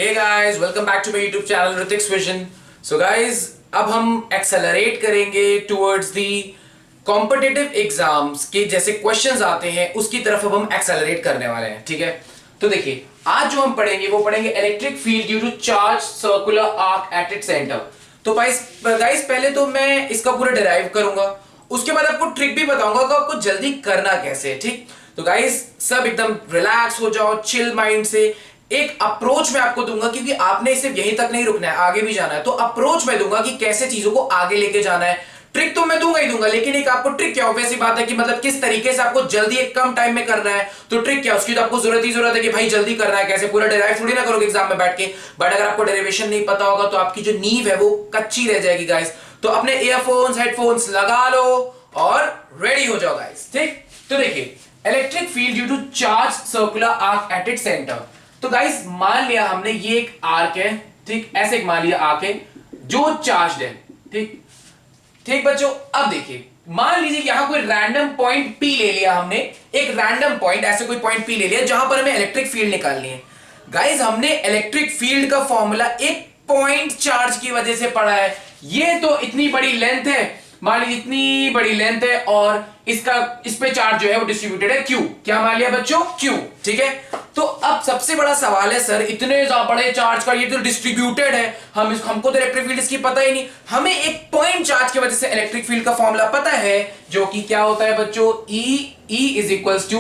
Hey guys, welcome back to my YouTube channel Ritik's vision. So guys, अब हम accelerate करेंगे towards the competitive exams के जैसे questions आते हैं उसकी तरफ अब हम एक्सेलरेट करने वाले हैं। ठीक है, तो देखिए आज जो हम पढ़ेंगे वो पढ़ेंगे electric field due to charge circular arc at its centre. तो गाइस पहले तो मैं इसका पूरा डिराइव करूंगा, उसके बाद आपको ट्रिक भी बताऊंगा कि आपको जल्दी करना कैसे है। ठीक, तो गाइस सब एकदम रिलैक्स हो जाओ, चिल माइंड से। एक अप्रोच मैं आपको दूंगा क्योंकि आपने सिर्फ यहीं तक नहीं रुकना है, आगे भी जाना है। तो अप्रोच मैं दूंगा कि कैसे चीजों को आगे लेके जाना है। ट्रिक तो मैं दूंगा ही दूंगा, लेकिन एक आपको ट्रिक क्या, ऑब्वियस सी बात है कि मतलब किस तरीके से आपको जल्दी एक कम टाइम में करना है। तो ट्रिक क्या, उसकी तो आपको जरूरत ही जरूरत है कि भाई जल्दी करना है कैसे। पूरा डेराइव थोड़ी ना करोगे एग्जाम में बैठ के, बट अगर आपको डेरिवेशन नहीं पता होगा तो आपकी जो नींव है वो कच्ची रह जाएगी गाइस। तो अपने ईयरफोन्स हेडफोन्स लगा लो और रेडी हो जाओ गाइस। ठीक, तो देखिए electric field due to charge circular arc at its centre. तो गाइस मान लिया हमने ये एक आर्क है, ठीक, ऐसे एक मान लिया आर्क है जो चार्ज है। ठीक ठीक बच्चों, अब देखिए मान लीजिए यहां कोई रैंडम पॉइंट P ले लिया हमने, एक रैंडम पॉइंट, ऐसे कोई पॉइंट P ले लिया जहां पर हमें इलेक्ट्रिक फील्ड निकालनी है। गाइस हमने इलेक्ट्रिक फील्ड का फॉर्मूला एक पॉइंट चार्ज की वजह से पढ़ा है। ये तो इतनी बड़ी लेंथ है, मान लीजिए इतनी बड़ी लेंथ है और इसका इस पे चार्ज जो है वो डिस्ट्रीब्यूटेड है Q। क्या मान लिया बच्चों, Q। ठीक है, तो अब सबसे बड़ा सवाल है सर इतने बड़े चार्ज का ये तो डिस्ट्रीब्यूटेड है, हमको तो इलेक्ट्रिक फील्ड इसकी पता ही नहीं। हमें एक पॉइंट चार्ज की वजह से इलेक्ट्रिक फील्ड का फॉर्मूला पता है जो कि क्या होता है बच्चों, E is equals to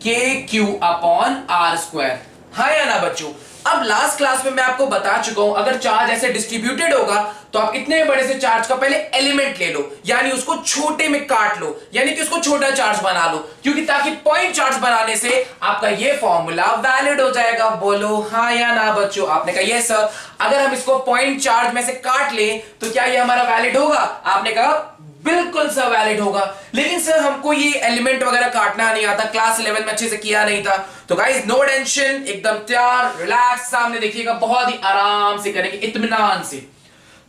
KQ upon R square. हाँ या ना बच्चों। अब लास्ट क्लास में मैं आपको बता चुका हूं अगर चार्ज ऐसे डिस्ट्रीब्यूटेड होगा तो आप इतने बड़े से चार्ज का पहले एलिमेंट ले लो, यानी उसको छोटे में काट लो, यानी कि उसको छोटा चार्ज बना लो, क्योंकि ताकि पॉइंट चार्ज बनाने से आपका ये फॉर्मूला वैलिड हो जाएगा। बोलो हाँ या ना बच्चों। आपने कहा यस सर। अगर हम इसको पॉइंट चार्ज में से काट ले तो क्या ये हमारा वैलिड होगा? आपने कहा बिल्कुल सर वैलिड होगा। लेकिन सर हमको ये एलिमेंट वगैरह काटना नहीं आता, क्लास 11 में अच्छे से किया नहीं था। तो गाइस नो टेंशन, एकदम तैयार रिलैक्स, सामने देखिएगा, बहुत ही आराम से करेंगे, इत्मीनान से।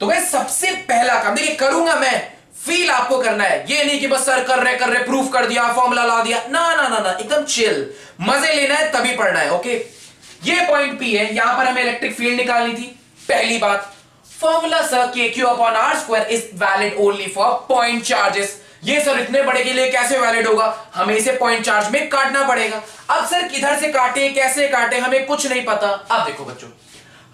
तो गाइस सबसे पहला काम देखिए करूंगा मैं, फील आपको करना है, ये नहीं कि बस सर कर रहे प्रूफ कर दिया, फॉर्मूला ला दिया, ना ना ना ना, एकदम चिल, मजे लेना है तभी पढ़ना है। ओके, ये पॉइंट P है, यहां पर हमें इलेक्ट्रिक फील्ड निकालनी थी। पहली बात, formula sir KQ upon R square is valid only for point charges. ये सर इतने बड़े के लिए कैसे वैलिड होगा, हमें इसे पॉइंट चार्ज में काटना पड़ेगा। अब सर किधर से काटे, कैसे काटे, हमें कुछ नहीं पता। अब देखो बच्चों,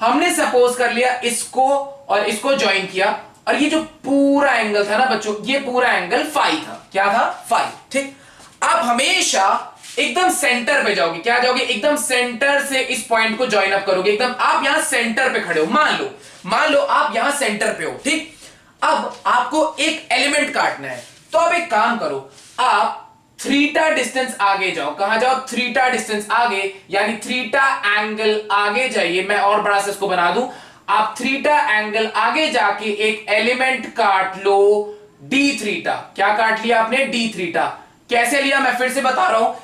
हमने सपोज कर लिया इसको और इसको ज्वाइन किया, और ये जो पूरा एंगल था ना बच्चों, ये पूरा एंगल फाई था। क्या था? फाई। ठीक, आप हमेशा एकदम सेंटर पे जाओगे। क्या जाओगे? एकदम सेंटर से इस पॉइंट को ज्वाइन अप करोगे। एकदम आप यहां सेंटर पे खड़े हो, मान लो आप यहां सेंटर पे हो। ठीक, अब आपको एक एलिमेंट काटना है, तो आप एक काम करो, आप थीटा डिस्टेंस आगे जाओ। कहां जाओ? थीटा डिस्टेंस आगे, यानी थीटा एंगल आगे जाइए। मैं और बड़ा से इसको बना दूं, आप थीटा एंगल आगे जाके एक एलिमेंट काट लो d थीटा। क्या काट लिया आपने? d theta. कैसे लिया मैं फिर से बता रहा हूं,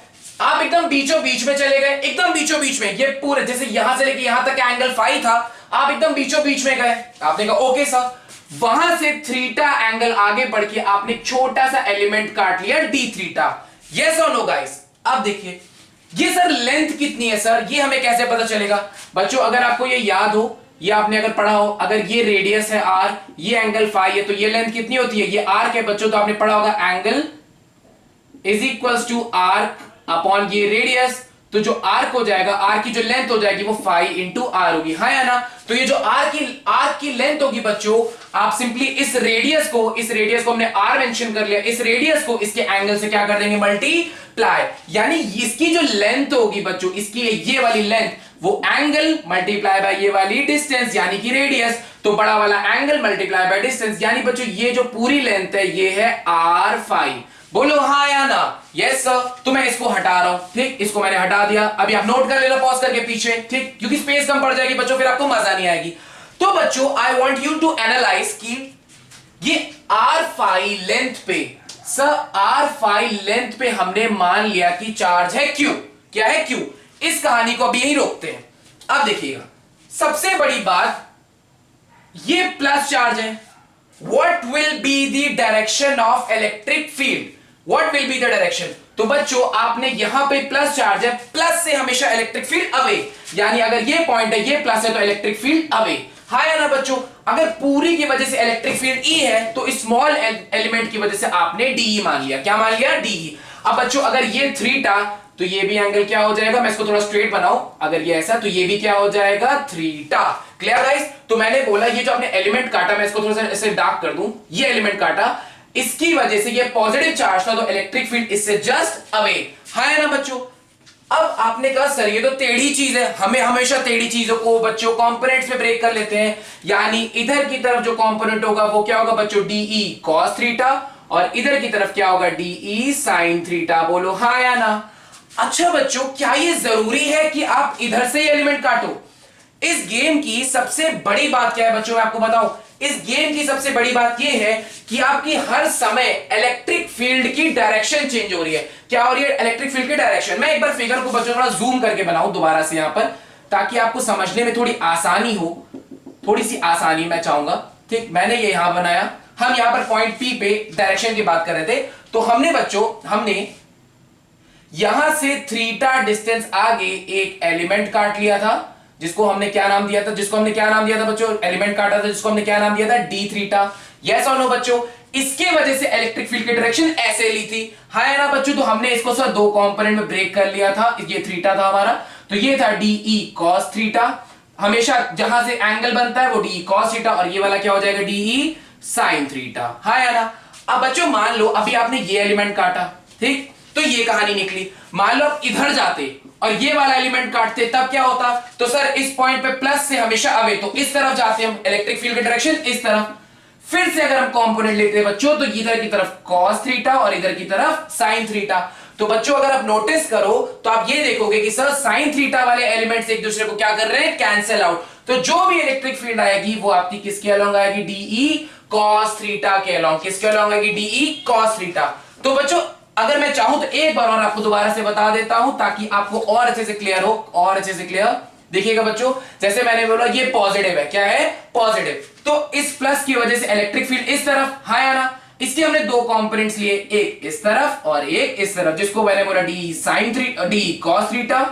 आप एकदम बीचों बीच में चले गए, एकदम बीचों बीच में, ये पूरे जैसे यहां से लेके यहां तक एंगल फाई था, आप एकदम बीचों बीच में गए। आपने कहा ओके सर, वहां से थीटा एंगल आगे बढ़ के आपने छोटा सा एलिमेंट काट लिया d थीटा। यस और नो गाइस? अब देखिए ये सर लेंथ कितनी है सर, ये हमें कैसे पता चलेगा बच्चों? अगर आपको ये याद हो, ये आपने अगर पढ़ा हो, अगर ये रेडियस है r, ये एंगल फाई है, तो ये लेंथ कितनी होती है? ये आर्क है बच्चों, तो आपने पढ़ा होगा angle is equals to arc upon ये रेडियस। तो जो आर्क हो जाएगा, आर्क की जो लेंथ हो जाएगी वो फाई इंटू आर होगी। हाँ या ना? तो ये जो आर्क की लेंथ होगी बच्चों, आप सिंपली इस रेडियस को हमने आर मेंशन कर लिया, इस रेडियस को इसके एंगल से क्या कर देंगे? मल्टीप्लाई। यानी इसकी जो लेंथ होगी बच्चों, इसकी ये वाली लेंथ, वो एंगल मल्टीप्लाई बाय ये वाली डिस्टेंस यानी कि रेडियस। तो बड़ा वाला एंगल मल्टीप्लाई बाय डिस्टेंस, यानी बच्चों ये जो पूरी लेंथ है ये है आर फाई। बोलो हाँ या ना? Yes sir. तो मैं इसको हटा रहा हूं। ठीक, इसको मैंने हटा दिया। अभी आप नोट कर लेना पॉज करके पीछे, ठीक, क्योंकि स्पेस कम पड़ जाएगी बच्चों, फिर आपको मजा नहीं आएगी। तो बच्चों I want you to analyse कि ये आर फाई लेंथ पे, सर आर फाई लेंथ पे हमने मान लिया कि चार्ज है Q। क्या है? Q। इस कहानी को अभी यहीं रोकते हैं। अब देखिएगा सबसे बड़ी बात, ये प्लस चार्ज है। What will be the direction of electric field? What will be the direction? तो बच्चों आपने यहां पे प्लस चार्ज है, प्लस से हमेशा इलेक्ट्रिक फील्ड अवे, यानी अगर ये पॉइंट है ये प्लस है तो इलेक्ट्रिक फील्ड अवे। हाँ या ना बच्चों? अगर पूरी की वजह से इलेक्ट्रिक फील्ड ई है तो स्मॉल एलिमेंट की वजह से आपने डी मान लिया। क्या मान लिया? डी। अब बच्चों अगर ये थीटा तो ये भी एंगल क्या हो जाएगा, मैं इसको थोड़ा स्ट्रेट बनाऊं, अगर ये ऐसा तो ये भी क्या हो जाएगा? थीटा। Clear guys? तो मैंने बोला ये जो आपने एलिमेंट काटा, मैं इसको थोड़ा सा ऐसे डार्क कर दूं, ये एलिमेंट काटा, इसकी वजह से ये पॉजिटिव चार्ज था तो इलेक्ट्रिक फील्ड इससे जस्ट अवे। हाँ है ना बच्चों? अब आपने कहा सर ये तो टेढ़ी चीज है, हमें हमेशा टेढ़ी चीजों को बच्चों कंपोनेंट्स में ब्रेक कर लेते हैं, यानी इधर की तरफ जो कंपोनेंट होगा वो क्या होगा बच्चों? डीई कॉस थीटा, और इधर की तरफ क्या होगा? D E sine theta. बोलो हाँ या ना? अच्छा बच्चों क्या ये जरूरी है कि आप इधर से ही एलिमेंट काटो? इस गेम की सबसे बड़ी बात क्या है बच्चों, मैं आपको बताऊं, इस गेम की सबसे बड़ी बात यह है कि आपकी हर समय इलेक्ट्रिक फील्ड की डायरेक्शन चेंज हो रही है। क्या हो रही है? इलेक्ट्रिक फील्ड की डायरेक्शन। मैं एक बार फिगर को बच्चों थोड़ा जूम करके बनाऊं दोबारा से यहां पर, ताकि आपको समझने में थोड़ी आसानी हो, थोड़ी सी आसानी मैं चाहूंगा। ठीक, मैंने ये यहां बनाया, हम यहां पर पॉइंट पी पे डायरेक्शन की बात कर रहे थे, तो हमने बच्चों यहां से थीटा डिस्टेंस आगे एक एलिमेंट काट लिया था, जिसको हमने क्या नाम दिया था? बच्चों एलिमेंट काटा था जिसको हमने क्या नाम दिया था? D theta. यस और नो बच्चों? इसके वजह से इलेक्ट्रिक फील्ड की डायरेक्शन ऐसे ली थी। हाँ या ना बच्चों? तो हमने इसको सर दो कंपोनेंट में ब्रेक कर लिया था, ये थीटा था हमारा, तो ये था डीई कॉस थीटा, हमेशा जहां से एंगल बनता है वो डीई कॉस थीटा, और ये वाला क्या हो जाएगा? D E sine theta. हाँ या ना? अब बच्चों मान लो अभी आपने ये एलिमेंट काटा, ठीक, तो ये कहानी निकली। मान लो आप इधर जाते और ये वाला एलिमेंट काटते, तब क्या होता? तो सर इस पॉइंट पे प्लस से हमेशा अवे, तो इस तरफ जाते हम, इलेक्ट्रिक फील्ड की डायरेक्शन इस तरफ। फिर से अगर हम कंपोनेंट लेते हैं बच्चों, तो इधर की तरफ cos थीटा और इधर की तरफ sin थीटा। तो बच्चों अगर आप नोटिस करो तो आप ये देखोगे कि सर sin थीटा वाले एलिमेंट्स एक दूसरे को क्या कर रहे हैं? Cancel out. तो जो भी इलेक्ट्रिक फील्ड आएगी वो आपकी किसके अलोंग आएगी? डीई cos थीटा के अलोंग। किसके अलोंग आएगी? D E cos theta. तो बच्चों अगर मैं चाहूं तो एक बार और आपको दोबारा से बता देता हूं, ताकि आपको और अच्छे से क्लियर हो, और अच्छे से क्लियर। देखिएगा बच्चों, जैसे मैंने बोला ये पॉजिटिव है, क्या है? पॉजिटिव। तो इस प्लस की वजह से इलेक्ट्रिक फील्ड इस तरफ। हाँ या ना? इसके हमने दो कंपोनेंट्स लिए, एक इस तरफ और एक इस तरफ, जिसको मैंने बोला d sine theta, d cos theta,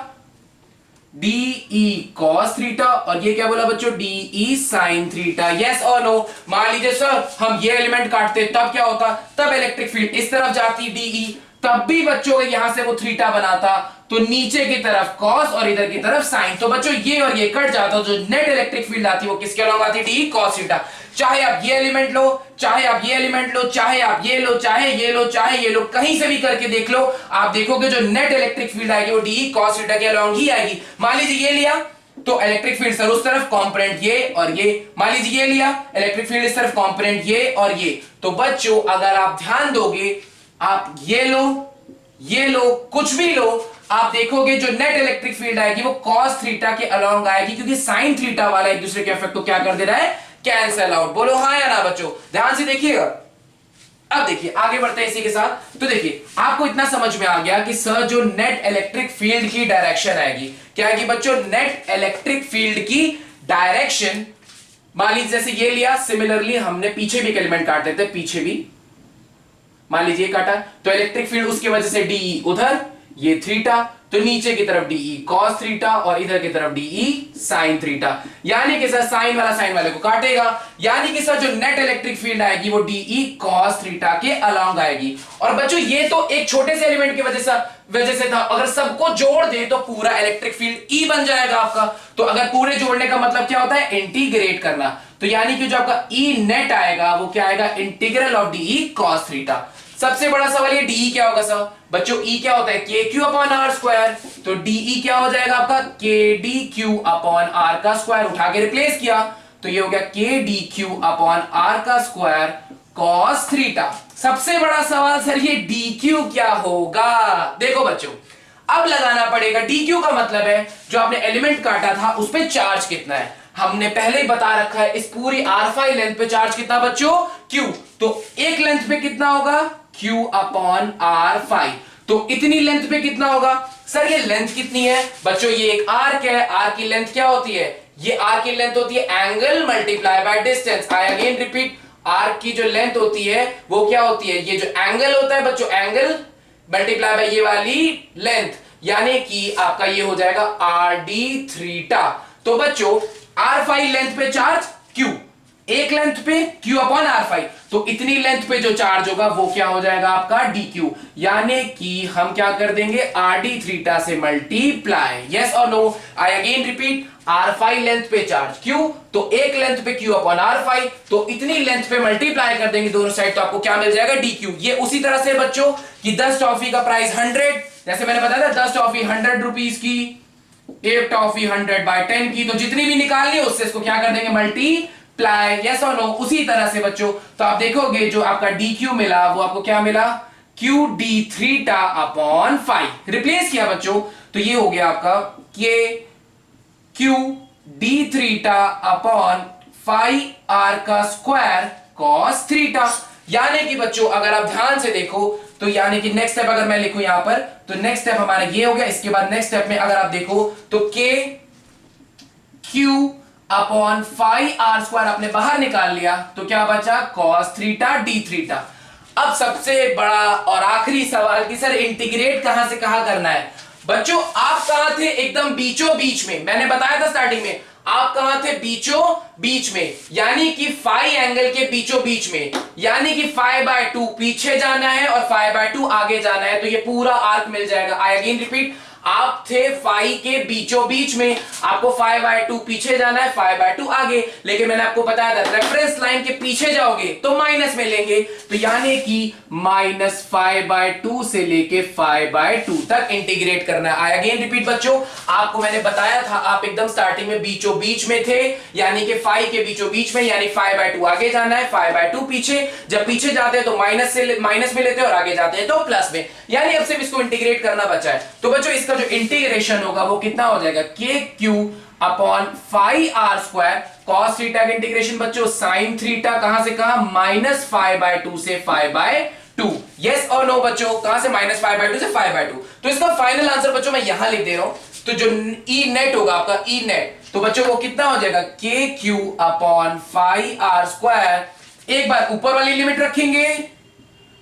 d E cos theta, और ये क्या बोला बच्चों? D E sine theta. यस और नो? मान लीजिए सर हम ये एलिमेंट काटते, तब क्या होता? तब इलेक्ट्रिक फील्ड इस तरफ जाती डीई, तब भी बच्चों यहां से वो थीटा बनाता, तो नीचे की तरफ कॉस और इधर की तरफ साइन, तो बच्चों ये और ये कट जाता, जो नेट इलेक्ट्रिक फील्ड आती वो किसके अलोंग आती? D cos theta. चाहे आप ये एलिमेंट लो, चाहे आप ये एलिमेंट लो, चाहे आप ये लो, चाहे ये लो, चाहे ये लो, कहीं से भी करके देख लो, आप देखोगे जो नेट इलेक्ट्रिक फील्ड आएगी वो डी कॉस थीटा के अलोंग ही आएगी। मान लीजिए ये लिया तो इलेक्ट्रिक फील्ड सर उस तरफ, कंपोनेंट ये और ये, मान लीजिए ये लिया इलेक्ट्रिक फील्ड इस तरफ, कंपोनेंट ये और ये। तो बच्चों अगर आप ध्यान दोगे, आप ये लो, कुछ भी लो, आप देखोगे जो नेट इलेक्ट्रिक फील्ड आएगी वो cos थीटा के अलोंग आएगी, क्योंकि sin थीटा वाला एक दूसरे के इफेक्ट को क्या कर दे रहा है? Cancel out. बोलो हाँ या ना बच्चों? ध्यान से देखिएगा। अब देखिए आगे बढ़ते हैं इसी के साथ। तो देखिए आपको इतना समझ में आ गया कि सर जो नेट इलेक्ट्रिक फील्ड की डायरेक्शन आएगी, क्या आएगी बच्चों? नेट इलेक्ट्रिक फील्ड की डायरेक्शन। मान लीजिए जैसे ये लिया, सिमिलरली हमने पीछे भी एक एलिमेंट काट देते, पीछे भी मान लीजिए काटा, तो इलेक्ट्रिक फील्ड उसकी वजह से डीई उधर, ये थीटा, तो नीचे की तरफ डीई कॉस थीटा और इधर की तरफ डीई साइन थीटा, यानी कि सर साइन वाला साइन वाले को काटेगा, यानी कि सर जो नेट इलेक्ट्रिक फील्ड आएगी वो डीई कॉस थीटा के अलोंग आएगी। और बच्चों ये तो एक छोटे से एलिमेंट की वजह से था, अगर सबको जोड़ दे तो पूरा इलेक्ट्रिक फील्ड ई बन जाएगा आपका। तो अगर पूरे जोड़ने का मतलब क्या होता है? इंटीग्रेट करना। तो यानी कि जो आपका ई नेट आएगा वो क्या आएगा? Integral of d E cos theta. सबसे बड़ा सवाल ये डी क्या होगा सर? बच्चों ई क्या होता है? के क्यू अपॉन आर स्क्वायर, तो डीई क्या हो जाएगा आपका? के डी क्यू अपॉन आर का स्क्वायर, उठा के रिप्लेस किया तो ये हो गया k d q upon are का स्क्वायर कॉस थीटा। सबसे बड़ा सवाल सर ये डी क्यू क्या होगा? देखो बच्चों अब लगाना पड़ेगा, डी क्यू का मतलब है जो आपने एलिमेंट काटा था उस पर चार्ज कितना है। हमने पहले ही बता रखा है इस पूरी r5 लेंथ पे चार्ज कितना बच्चों? Q। तो एक लेंथ पे कितना होगा? Q upon r5। तो इतनी लेंथ पे कितना होगा? सर ये लेंथ कितनी है बच्चों? ये एक आर्क है, आर्क की लेंथ क्या होती है? ये आर्क की लेंथ होती है angle multiply by distance. I again repeat, arc की जो लेंथ होती है वो क्या होती है? ये जो एंगल होता है बच्चों, एंगल मल्टीप्लाई बाय ये वाली लेंथ, यानी कि आपका ये हो जाएगा आर डी थीटा। तो बच्चों r5 लेंथ पे चार्ज q, एक लेंथ पे q अपॉन r5, तो इतनी लेंथ पे जो चार्ज होगा वो क्या हो जाएगा आपका dq, यानी कि हम क्या कर देंगे r d थीटा से मल्टीप्लाई। यस और no? I again repeat, r5 length पे चार्ज q, तो एक लेंथ पे q अपॉन r5, तो इतनी लेंथ पे मल्टीप्लाई कर देंगे दोनों साइड, तो आपको क्या मिल जाएगा dq। ये उसी तरह से बच्चों कि 10 टॉफी का प्राइस 100, जैसे मैंने बताया था 10 टॉफी 100 रुपीज की, एक टॉफी 100/10 की, तो जितनी भी निकालनी है उससे इसको क्या कर देंगे मल्टीप्लाई। यस और नो? उसी तरह से बच्चों तो आप देखोगे जो आपका dq मिला वो आपको क्या मिला, q d theta upon 5, replace किया बच्चों, तो ये हो गया आपका k q d theta upon 5r का स्क्वायर cos थीटा। यानी कि बच्चों अगर आप ध्यान से देखो तो यानी कि नेक्स्ट स्टेप अगर मैं लिखूं यहां पर, तो नेक्स्ट स्टेप हमारा ये हो गया। इसके बाद नेक्स्ट स्टेप में अगर आप देखो तो k q अपॉन 5r² आपने बाहर निकाल लिया, तो क्या बचा cos थीटा d थीटा। अब सबसे बड़ा और आखिरी सवाल कि सर इंटीग्रेट कहां से कहां करना है। बच्चों आप कहां थे, एकदम बीचों बीच में, मैंने बताया था स्टार्टिंग में आप कहां थे, बीचों बीच में, यानी कि फाई एंगल के बीचों बीच में, यानी कि 5/2 पीछे जाना है और 5/2 आगे जाना है, तो ये पूरा आर्क मिल जाएगा। आई अगेन रिपीट, आप थे फाई के बीचों बीच में, आपको 5/2 पीछे जाना है, 5/2 आगे, लेकिन मैंने आपको बताया था रेफरेंस लाइन के पीछे जाओगे तो माइनस में लेंगे, तो यानी कि -5/2 से लेके 5/2 तक इंटीग्रेट करना है। आई अगेन रिपीट बच्चों, आपको मैंने बताया था आप एकदम स्टार्टिंग में बीचों बीच में थे, यानी कि 5 के बीचों बीच में, यानी 5/2 आगे जाना है, 5/2 पीछे। जब पीछे जाते हैं तो माइनस में लेते हैं और आगे जाते हैं तो प्लस में, यानी अब सिर्फ इसको इंटीग्रेट करना बचा है। तो बच्चों इसका जो इंटीग्रेशन होगा वो कितना हो जाएगा, k q upon 5r² cos theta का इंटीग्रेशन बच्चों sin थीटा कहां से कहां, -5/2 से 5/2। यस और नो बच्चों, कहां से -5/2 से 5/2। तो इसका फाइनल आंसर बच्चों मैं यहां लिख दे रहा हूं, तो जो ई नेट होगा आपका ई नेट, तो बच्चों वो कितना हो जाएगा, के क्यू अपॉन 5r², एक बार ऊपर वाली लिमिट रखेंगे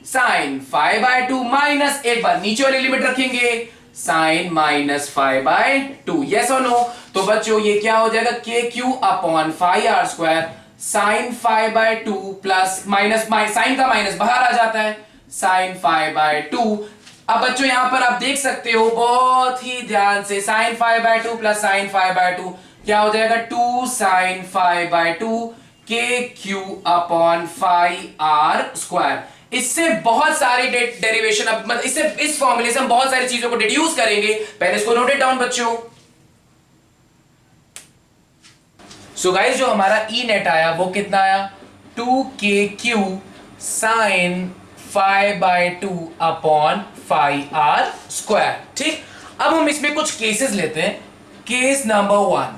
sin 5/2 माइनस एक बार नीचे वाली लिमिट रखेंगे sin -5/2। यस और नो? तो बच्चों ये क्या हो जाएगा, k q upon 5r² sin 5/2 plus minus sine का माइनस बाहर आ जाता है sin 5/2। अब बच्चों यहां पर आप देख सकते हो बहुत ही ध्यान से, sin 5/2 प्लस sin 5/2 क्या हो जाएगा, 2 sin 5/2 के क्यू अपॉन 5r²। इससे बहुत सारी डेरिवेशन, अब इससे इस फॉर्मूले से हम बहुत सारी चीजों को डिड्यूस करेंगे, पहले इसको नोट इट डाउन बच्चों। सो गाइस जो हमारा ई नेट आया वो कितना आया, 2kq sin 5/2 अपॉन 5r²। ठीक, अब हम इसमें कुछ केसेस लेते हैं। केस नंबर 1,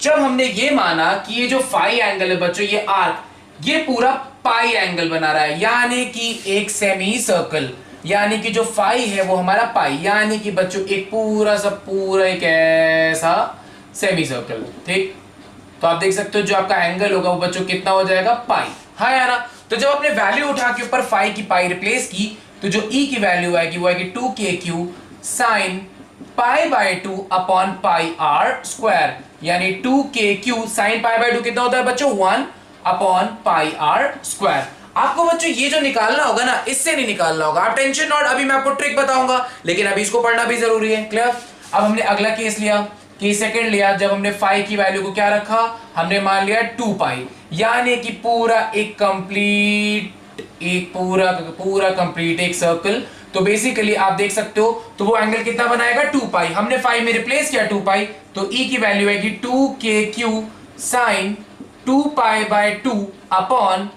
जब हमने ये माना कि ये जो फाई एंगल है बच्चों, ये आर्क, ये पूरा पाई एंगल बना रहा है, यानी कि एक सेमी सर्कल, यानी कि जो फाई है वो हमारा पाई, यानी कि बच्चों एक पूरा एक ऐसा सेमी सर्कल। ठीक, तो आप देख सकते हो जो आपका एंगल होगा वो बच्चों कितना हो जाएगा, पाई। हाँ यार ना? तो जब आपने वैल्यू उठा के ऊपर फाई की पाई रिप्लेस की, तो जो ई की वैल्यू आएगी वो आएगी 2kq sin π/2 अपॉन πr², यानी 2kq sin π/2 कितना होता है बच्चों, 1 अपॉन πr²। आपको बच्चों ये जो निकालना होगा ना, इससे नहीं निकालना होगा, आप टेंशन नॉट, अभी मैं आपको ट्रिक बताऊंगा, लेकिन अभी इसको पढ़ना भी जरूरी है। क्लियर? अब हमने अगला केस लिया, केस सेकंड लिया, जब हमने फाई की वैल्यू को क्या रखा, हमने मान लिया 2π, यानी कि पूरा कंप्लीट एक सर्कल। तो बेसिकली आप देख सकते हो, तो वो एंगल कितना बनाएगा, 2π, हमने 5 में रिप्लेस किया 2π, तो ई की वैल्यू आएगी 2kq sin 2π/2 upon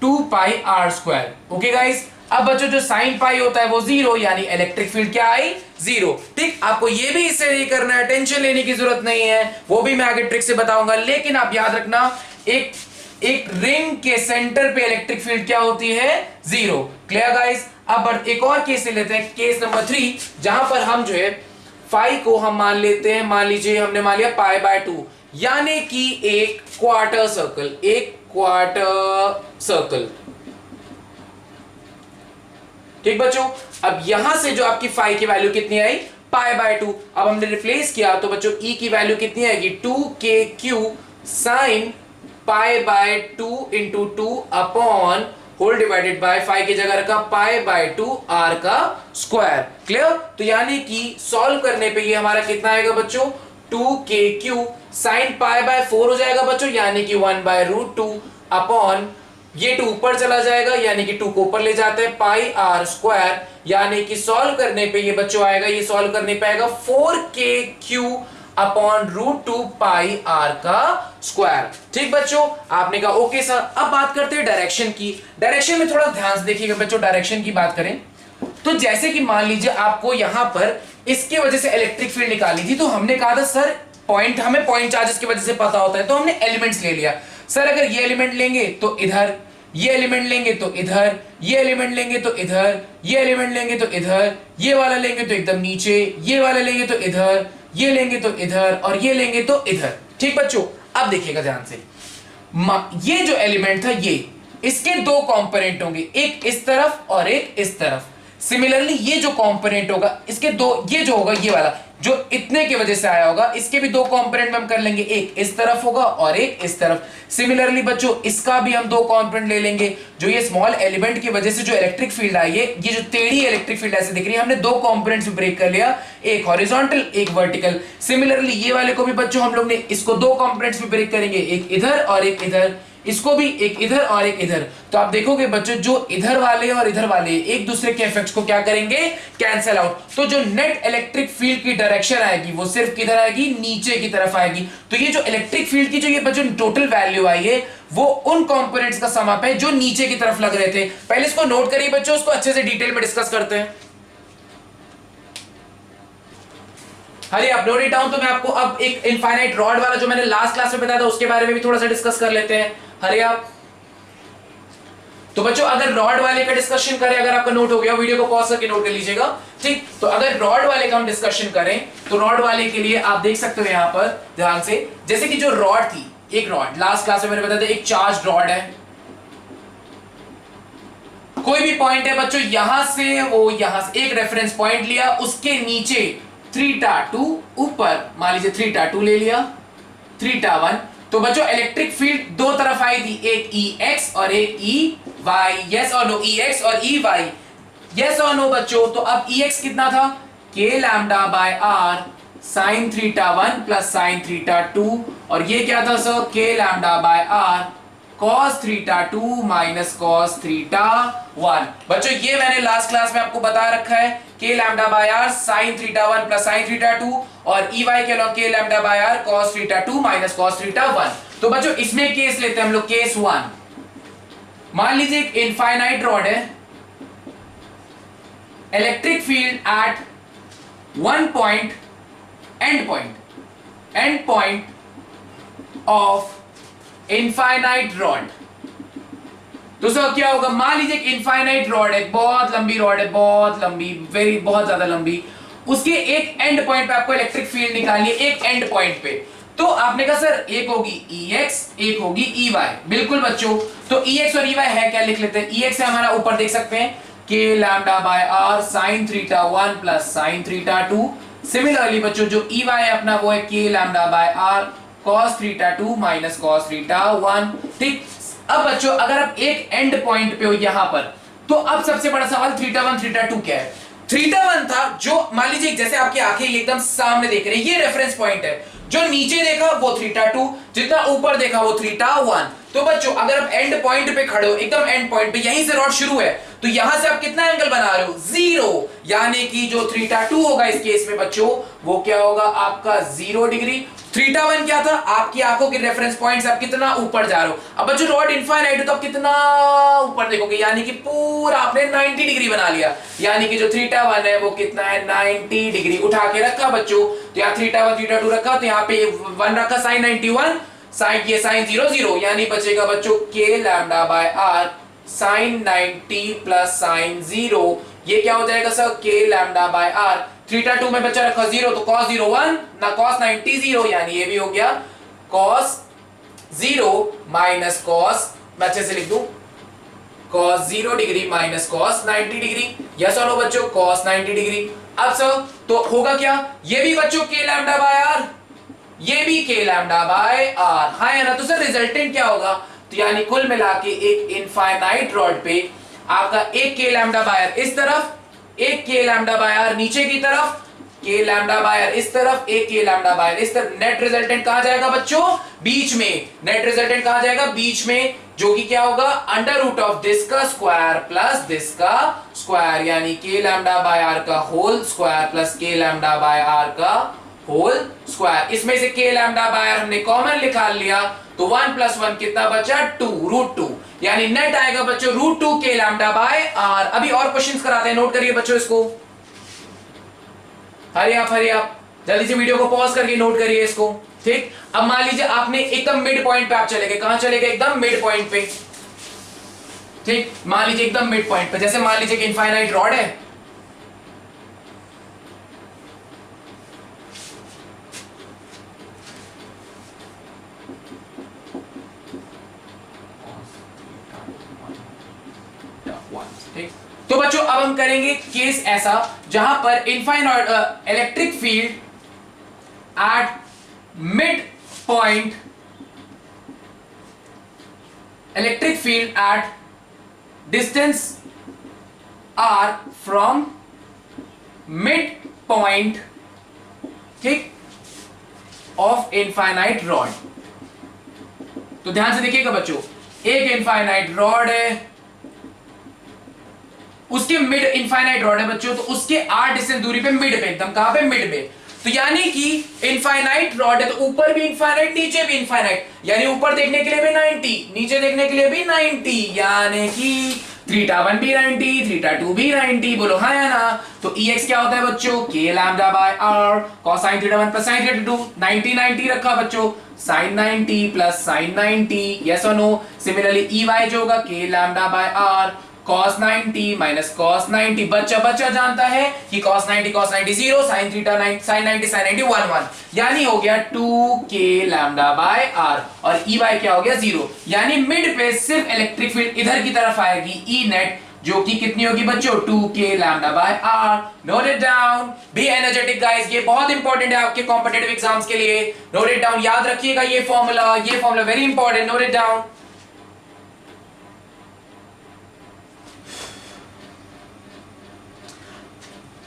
2πr²। Okay guys, अब बच्चों जो साइन पाई होता है वो 0, यानी इलेक्ट्रिक फील्ड क्या आई, 0। ठीक, आपको ये भी इससे नहीं करना है, टेंशन लेने की जरूरत नहीं है, वो भी मैं आगे ट्रिक से बताऊंगा, लेकिन आप याद रखना एक रिंग के सेंटर पे इलेक्ट्रिक फील्ड क्या होती है, 0। Clear guys? अब एक और केस ले लेते हैं, केस नंबर 3, जहां पर हम जो है फाई को हम मान लेते हैं, मान लीजिए हमने मान लिया π/2, यानी कि एक क्वार्टर सर्कल। ठीक बच्चों, अब यहां से जो आपकी फाई की वैल्यू कितनी आई, पाई बाय 2। अब हमने रिप्लेस किया तो बच्चों ई की वैल्यू कितनी आएगी, 2kq sine pi by 2 into 2 upon whole divided by phi की जगह रखा पाई बाय 2 आर का स्क्वायर। क्लियर? तो यानी कि सॉल्व करने पे ये हमारा कितना आएगा बच्चों, 2kq साइन पाई बाय 4 हो जाएगा बच्चों, यानी कि 1/√2 अपॉन ये 2 ऊपर चला जाएगा यानी कि 2 को ऊपर ले जाते हैं पाई आर स्क्वायर, यानी कि सॉल्व करने पे ये बच्चों आएगा, ये सॉल्व करने पे आएगा 4kq अपॉन √2 पाई आर का स्क्वायर। ठीक बच्चों, आपने कहा ओके सर। अब बात करते हैं डायरेक्शन की। डायरेक्शन में थोड़ा ध्यान से देखिएगा बच्चों, डायरेक्शन की बात करें तो जैसे कि मान लीजिए आपको यहां पर इसके वजह से इलेक्ट्रिक फील्ड निकाली थी, तो हमने कहा था सर पॉइंट, हमें पॉइंट चार्जेस की वजह से पता होता है, तो हमने एलिमेंट्स ले लिया। सर अगर ये एलिमेंट लेंगे तो इधर, ये एलिमेंट लेंगे तो इधर, ये एलिमेंट लेंगे तो इधर, ये एलिमेंट लेंगे तो इधर, ये वाला लेंगे तो एकदम नीचे, ये वाला लेंगे तो इधर, ये लेंगे तो इधर, और ये लेंगे तो इधर। ठीक बच्चों, अब देखिएगा ध्यान से, ये जो एलिमेंट था ये, इसके दो कंपोनेंट होंगे, एक इस तरफ और एक इस तरफ। सिमिलरली ये जो कंपोनेंट होगा इसके दो, ये जो होगा ये वाला जो इतने की वजह से आया होगा, इसके भी दो कंपोनेंट में हम कर लेंगे, एक इस तरफ होगा और एक इस तरफ। सिमिलरली बच्चों इसका भी हम दो कंपोनेंट ले लेंगे, जो ये स्मॉल एलिमेंट की वजह से जो इलेक्ट्रिक फील्ड आई है, ये जो टेढ़ी इलेक्ट्रिक फील्ड ऐसे दिख रही है, हमने दो कंपोनेंट्स में ब्रेक कर लिया, एक हॉरिजॉन्टल एक वर्टिकल। सिमिलरली ये वाले को भी बच्चों हम लोग ने इसको दो कंपोनेंट्स में ब्रेक करेंगे, एक इधर और एक इधर, इसको भी एक इधर और एक इधर। तो आप देखोगे बच्चों जो इधर वाले और इधर वाले एक दूसरे के इफेक्ट्स को क्या करेंगे, कैंसिल आउट। तो जो नेट इलेक्ट्रिक फील्ड की डायरेक्शन आएगी वो सिर्फ किधर आएगी, नीचे की तरफ आएगी। तो ये जो इलेक्ट्रिक फील्ड की जो ये बच्चों टोटल वैल्यू आई है वो उन कंपोनेंट्स का सम अप है जो नीचे की तरफ लग रहे थे। पहले इसको नोट करिए बच्चों, उसको अच्छे से डिटेल में डिस्कस करते हैं। हरी आप नोट इट डाउन। तो मैं आपको अब एक इनफाइनाइट रॉड वाला जो मैंने लास्ट क्लास में बताया था उसके बारे में भी थोड़ा सा डिस्कस कर लेते हैं। हरी आप। तो बच्चों अगर रॉड वाले का डिस्कशन करें, अगर आपका नोट हो गया वीडियो को पॉज करके नोट कर लीजिएगा। ठीक, तो अगर रॉड वाले का हम डिस्कशन करें तो रॉड वाले के लिए आप देख सकते हो यहां पर ध्यान से, जैसे कि जो रॉड थी, एक रॉड लास्ट क्लास में मैंने बताया था एक चार्ज रॉड है, कोई भी पॉइंट है बच्चों, यहां से वो यहां से एक रेफरेंस पॉइंट लिया, उसके नीचे थीटा 2, ऊपर मान लीजिए थीटा 2 ले लिया, थीटा 1। तो बच्चों इलेक्ट्रिक फील्ड दो तरफ आई थी, एक Ex और एक Ey। यस और नो, Ex और Ey, यस और नो बच्चों। तो अब Ex कितना था, k lambda by r sine theta 1 plus sine theta 2, और ये क्या था sir, k lambda by r cos theta 2 minus cos theta 1। बच्चों ये मैंने लास्ट क्लास में आपको बता रखा है, k lambda by r sine theta 1 plus sine theta 2, और Ey के law k lambda by r cos theta 2 minus cos theta 1। तो बच्चों इसमें केस लेते हैं हम लोग, केस 1। मान लीजिए एक इनफाइनाइट रॉड है, electric field at one point, and point of infinite rod. तो सर क्या होगा, मान लीजिए एक इनफाइनाइट रॉड है, बहुत लंबी रॉड है, बहुत लंबी, बहुत ज्यादा लंबी, उसके एक एंड पॉइंट पे आपको इलेक्ट्रिक फील्ड निकालनी है, एक एंड पॉइंट पे। तो आपने कहा सर एक होगी Ex, एक होगी Ey। बिल्कुल बच्चों, तो Ex और Ey है क्या, लिख लेते हैं। Ex है हमारा, ऊपर देख सकते हैं k lambda by r sine theta 1 plus sine theta 2। Similarly बच्चों जो Ey है अपना वो है k lambda by r cos theta 2 minus cos theta 1। ठीक, अब बच्चों अगर आप एक एंड पॉइंट पे हो यहां पर, तो अब सबसे बड़ा सवाल थीटा 1 थीटा 2 क्या है। थीटा 1 था जो मान लीजिए जैसे आपकी आंखें एकदम सामने देख रही है, ये रेफरेंस पॉइंट है, जो नीचे देखा वो थीटा 2, जितना ऊपर देखा वो थीटा 1। तो बच्चों अगर आप एंड पॉइंट पे खड़े हो, एकदम एंड पॉइंट पे, यहीं से रॉड शुरू है, तो यहां से आप कितना एंगल बना रहे हो, 0, यानी कि जो थीटा 2 होगा इस केस में बच्चों वो क्या होगा आपका 0 डिग्री। थीटा 1 क्या था, आपकी आंखों के रेफरेंस पॉइंट से आप कितना ऊपर जा रहे हो। अब बच्चों रॉड इनफाइनाइट है तो आप कितना ऊपर देखोगे, यानी कि पूरा आपने 90 डिग्री बना लिया, यानी कि जो थीटा 1 है वो कितना है 90 डिग्री। उठा के रखा बच्चों, तो यहाँ थीटा 1 थीटा 2 रखा, तो यहाँ पे 1 रखा साइन 91, साइन ये साइन 0 0, यानी बचेगा बच्चों k lambda by r sine 90 plus sine 0। ये क्या हो जाएगा sir, k lambda by r, theta 2 में बचा रखा 0, तो cos 0 1 ना cos 90 0, यानी ये भी हो गया cos 0 माइनस cos, मैं अच्छे से लिख दूं cos 0 degree minus cos 90 degree, yes और नो बच्चों, cos 90 डिग्री। अब सर तो होगा क्या, ये भी बच्चों k लैम्डा बाय आर, ये भी k लैम्डा बाय आर, हाँ है ना। तो सर रिजल्टेंट क्या होगा, तो यानी कुल मिला के एक इनफाइनाइट रॉड पे आपका एक k लैम्डा बाय आर इस तरफ, एक k लैम्डा बाय आर नीचे की तरफ, k लैम्डा बाय आर इस तरफ, एक k लैम्डा बाय आर इस तरफ। नेट रिजल्टेंट कहां जाएगा बच्चों, बीच में। नेट रिजल्टेंट कहां जाएगा, बीच में, जो कि क्या होगा, अंडर रूट ऑफ दिस का स्क्वायर प्लस दिस का स्क्वायर, यानी k लैम्डा बाय आर का whole square plus k lambda by R का होल स्क्वायर। इसमें से k लैम्डा बाय आर हमने कॉमन निकाल लिया, तो 1 + 1 कितना बचा, 2 √2, यानी नेट आएगा बच्चों √2 k लैम्डा बाय आर। अभी और क्वेश्चंस कराते हैं, नोट करिए बच्चों इसको, हरी आप जल्दी से वीडियो को पॉज करके नोट करिए इसको, ठीक। अब मान लीजिए आपने एकदम मिड पॉइंट पे आप चले गए, कहां चले गए, एकदम मिड पॉइंट पे, ठीक। मान लीजिए एकदम मिड पॉइंट पे, जैसे मान लीजिए कि इनफाइनाइट रॉड है, ठीक। तो बच्चों अब हम करेंगे केस ऐसा जहां पर infinite electric field at mid point, electric field at distance r from mid point, ठीक, ऑफ इनफाइनाइट रॉड। तो ध्यान से देखिएगा बच्चों, एक इनफाइनाइट रॉड है, उसके मिड इनफाइनाइट रॉड है बच्चों, तो उसके r डिस्टेंस दूरी पे मिड पे, एकदम कहां पे, मिड पे। तो यानी कि इनफाइनाइट रॉड है, तो ऊपर भी इनफाइनाइट नीचे भी इनफाइनाइट, यानी ऊपर देखने के लिए भी 90, नीचे देखने के लिए भी 90, यानी कि θ1 भी 90, θ2 भी 90, बोलो हाँ या ना। तो Ex क्या होता है बच्चों, k lambda by r cos sin θ1 plus sin θ2, 90 90 रखा बच्चों, sin 90 प्लस sin 90, यस और नो। सिमिलरली Ey जो होगा k lambda by r cos 90 minus cos 90, बच्चा जानता है कि cos 90 0, sin थीटा sin 90 1 1, यानी हो गया 2k लैम्डा बाय r, और Ey क्या हो गया 0, यानी मिड पे सिर्फ इलेक्ट्रिक फील्ड इधर की तरफ आएगी E नेट, जो कि कितनी होगी बच्चों, 2k lambda by r। Note it down, be energetic guys, ये बहुत इंपॉर्टेंट है आपके कॉम्पिटिटिव एग्जाम्स के लिए। नोट इट डाउन, याद रखिएगा ये formula very important, note it down.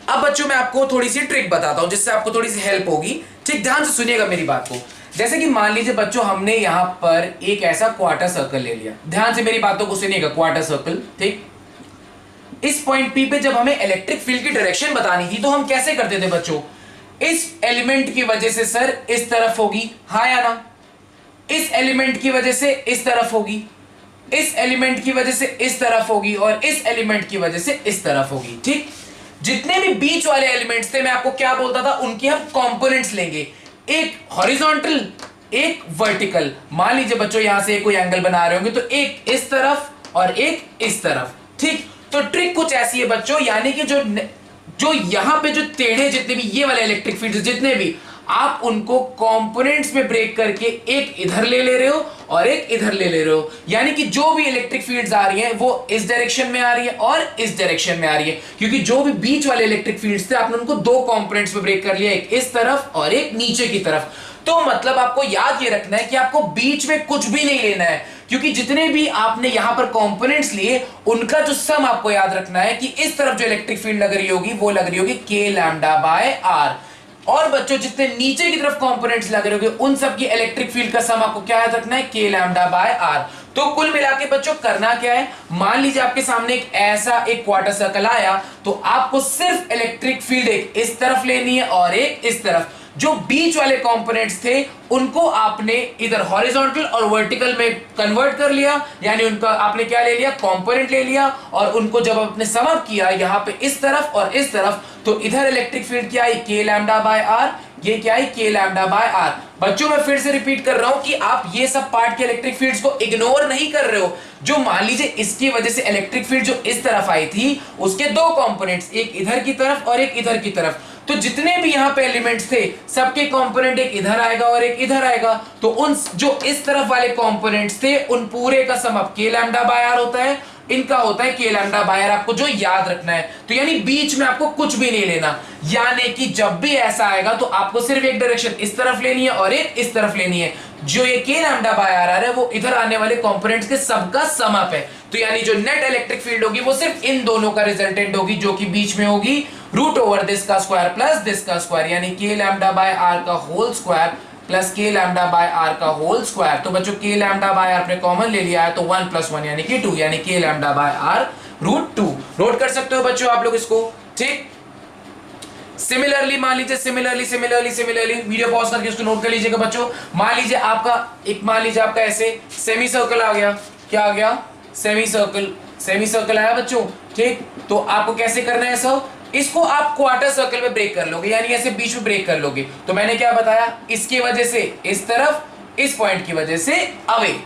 अब बच्चों मैं आपको थोड़ी सी ट्रिक बताता हूं जिससे आपको थोड़ी सी हेल्प होगी, ठीक। ध्यान से सुनिएगा मेरी बात को। जैसे कि मान लीजिए बच्चों हमने यहां पर एक ऐसा क्वार्टर सर्कल ले लिया, ध्यान से मेरी बातों को सुनिएगा, क्वार्टर सर्कल, ठीक। इस पॉइंट पी पे जब हमें इलेक्ट्रिक फील्ड की डायरेक्शन बतानी थी तो हम कैसे करते थे बच्चों, इस एलिमेंट की वजह से सर इस तरफ होगी, हाँ या ना, इस एलिमेंट की वजह से इस तरफ होगी, इस एलिमेंट की वजह से इस तरफ होगी, और इस एलिमेंट की वजह से इस तरफ होगी, ठीक। जितने भी बीच वाले एलिमेंट्स थे मैं आपको क्या बोलता था, उनके हम कंपोनेंट्स लेंगे, एक हॉरिजॉन्टल एक वर्टिकल। मान लीजिए बच्चों यहां से कोई एंगल बना रहे होंगे, तो एक इस तरफ और एक इस तरफ, ठीक। तो ट्रिक कुछ ऐसी है बच्चों, यानी कि जो यहां पे जो टेढ़े जितने भी ये वाले इलेक्ट्रिक फील्ड जितने भी, आप उनको कंपोनेंट्स में ब्रेक करके एक इधर ले रहे हो और एक इधर ले रहे हो, यानी कि जो भी इलेक्ट्रिक फील्ड्स आ रही हैं वो इस डायरेक्शन में आ रही है और इस डायरेक्शन में आ रही है, क्योंकि जो भी बीच वाले इलेक्ट्रिक फील्ड्स थे आपने उनको दो कंपोनेंट्स में ब्रेक कर लिया, एक इस तरफ और एक नीचे की तरफ। तो मतलब आपको याद ये रखना है कि आपको बीच में कुछ भी नहीं लेना है, क्योंकि जितने भी आपने यहां पर कंपोनेंट्स लिए उनका जो सम आपको याद रखना है कि इस तरफ जो इलेक्ट्रिक फील्ड लग रही होगी वो लग रही होगी k लैम्डा बाय r, और बच्चों जितने नीचे की तरफ कंपोनेंट्स लग रहे होंगे उन सब की इलेक्ट्रिक फील्ड का सम आपको क्या याद रखना है, k लैम्डा बाय r। तो कुल मिला के बच्चों करना क्या है, मान लीजिए आपके सामने एक ऐसा एक क्वार्टर सर्कल आया, तो आपको सिर्फ इलेक्ट्रिक फील्ड एक इस तरफ लेनी है और एक इस तरफ। जो बीच वाले कंपोनेंट्स थे उनको आपने इधर हॉरिजॉन्टल और वर्टिकल में कन्वर्ट कर लिया, यानी उनका आपने क्या ले लिया, कंपोनेंट ले लिया, और उनको जब आपने सम अप किया यहां पे इस तरफ और इस तरफ, तो इधर इलेक्ट्रिक फील्ड क्या आई, k लैम्डा बाय r, ये क्या है, k लैम्डा बाय r। बच्चों मैं फिर से रिपीट कर रहा हूं कि आप ये सब पार्ट के इलेक्ट्रिक फील्ड्स को इग्नोर नहीं कर रहे हो। जो मान लीजिए इसकी वजह से इलेक्ट्रिक फील्ड जो इस तरफ आई थी उसके दो कंपोनेंट्स, एक इधर की तरफ और एक इधर की तरफ, तो जितने भी यहां पे एलिमेंट्स थे सबके कंपोनेंट एक इधर आएगा और एक इधर आएगा, तो उन जो इस तरफ वाले कंपोनेंट्स थे उन पूरे का सम अब k लैम्डा बाय r होता है, इनका होता है के लैम्डा बाय आर, आपको जो याद रखना है। तो यानी बीच में आपको कुछ भी नहीं लेना, यानी कि जब भी ऐसा आएगा तो आपको सिर्फ एक डायरेक्शन इस तरफ लेनी है और एक इस तरफ लेनी है। जो ये के लैम्डा बाय आर है वो इधर आने वाले कंपोनेंट्स के सबका सम अप है। तो यानी जो नेट इलेक्ट्रिक फील्ड होगी वो सिर्फ इन दोनों का रिजल्टेंट होगी, जो कि बीच में होगी रूट ओवर दिस का स्क्वायर प्लस दिस का स्क्वायर, यानी के लैम्डा बाय आर का whole square plus k lambda by R का होल स्क्वायर। तो बच्चों के लैम्डा बाय आर आपने कॉमन ले लिया है तो 1 + 1 यानी कि 2, यानी के लैम्डा बाय आर √2। नोट कर सकते हो बच्चों आप लोग इसको, ठीक। सिमिलरली मान लीजिए, सिमिलरली वीडियो पॉज करके इसको नोट कर लीजिएगा बच्चों। मान लीजिए आपका ऐसे सेमी सर्कल आ गया, क्या आ गया, सेमी सर्कल आया बच्चों, ठीक। तो आपको कैसे करना है सब, इसको आप क्वार्टर सर्कल में ब्रेक कर लोगे, यानी ऐसे बीच में ब्रेक कर लोगे। तो मैंने क्या बताया, इसकी वजह से इस तरफ, इस पॉइंट की वजह से अवे।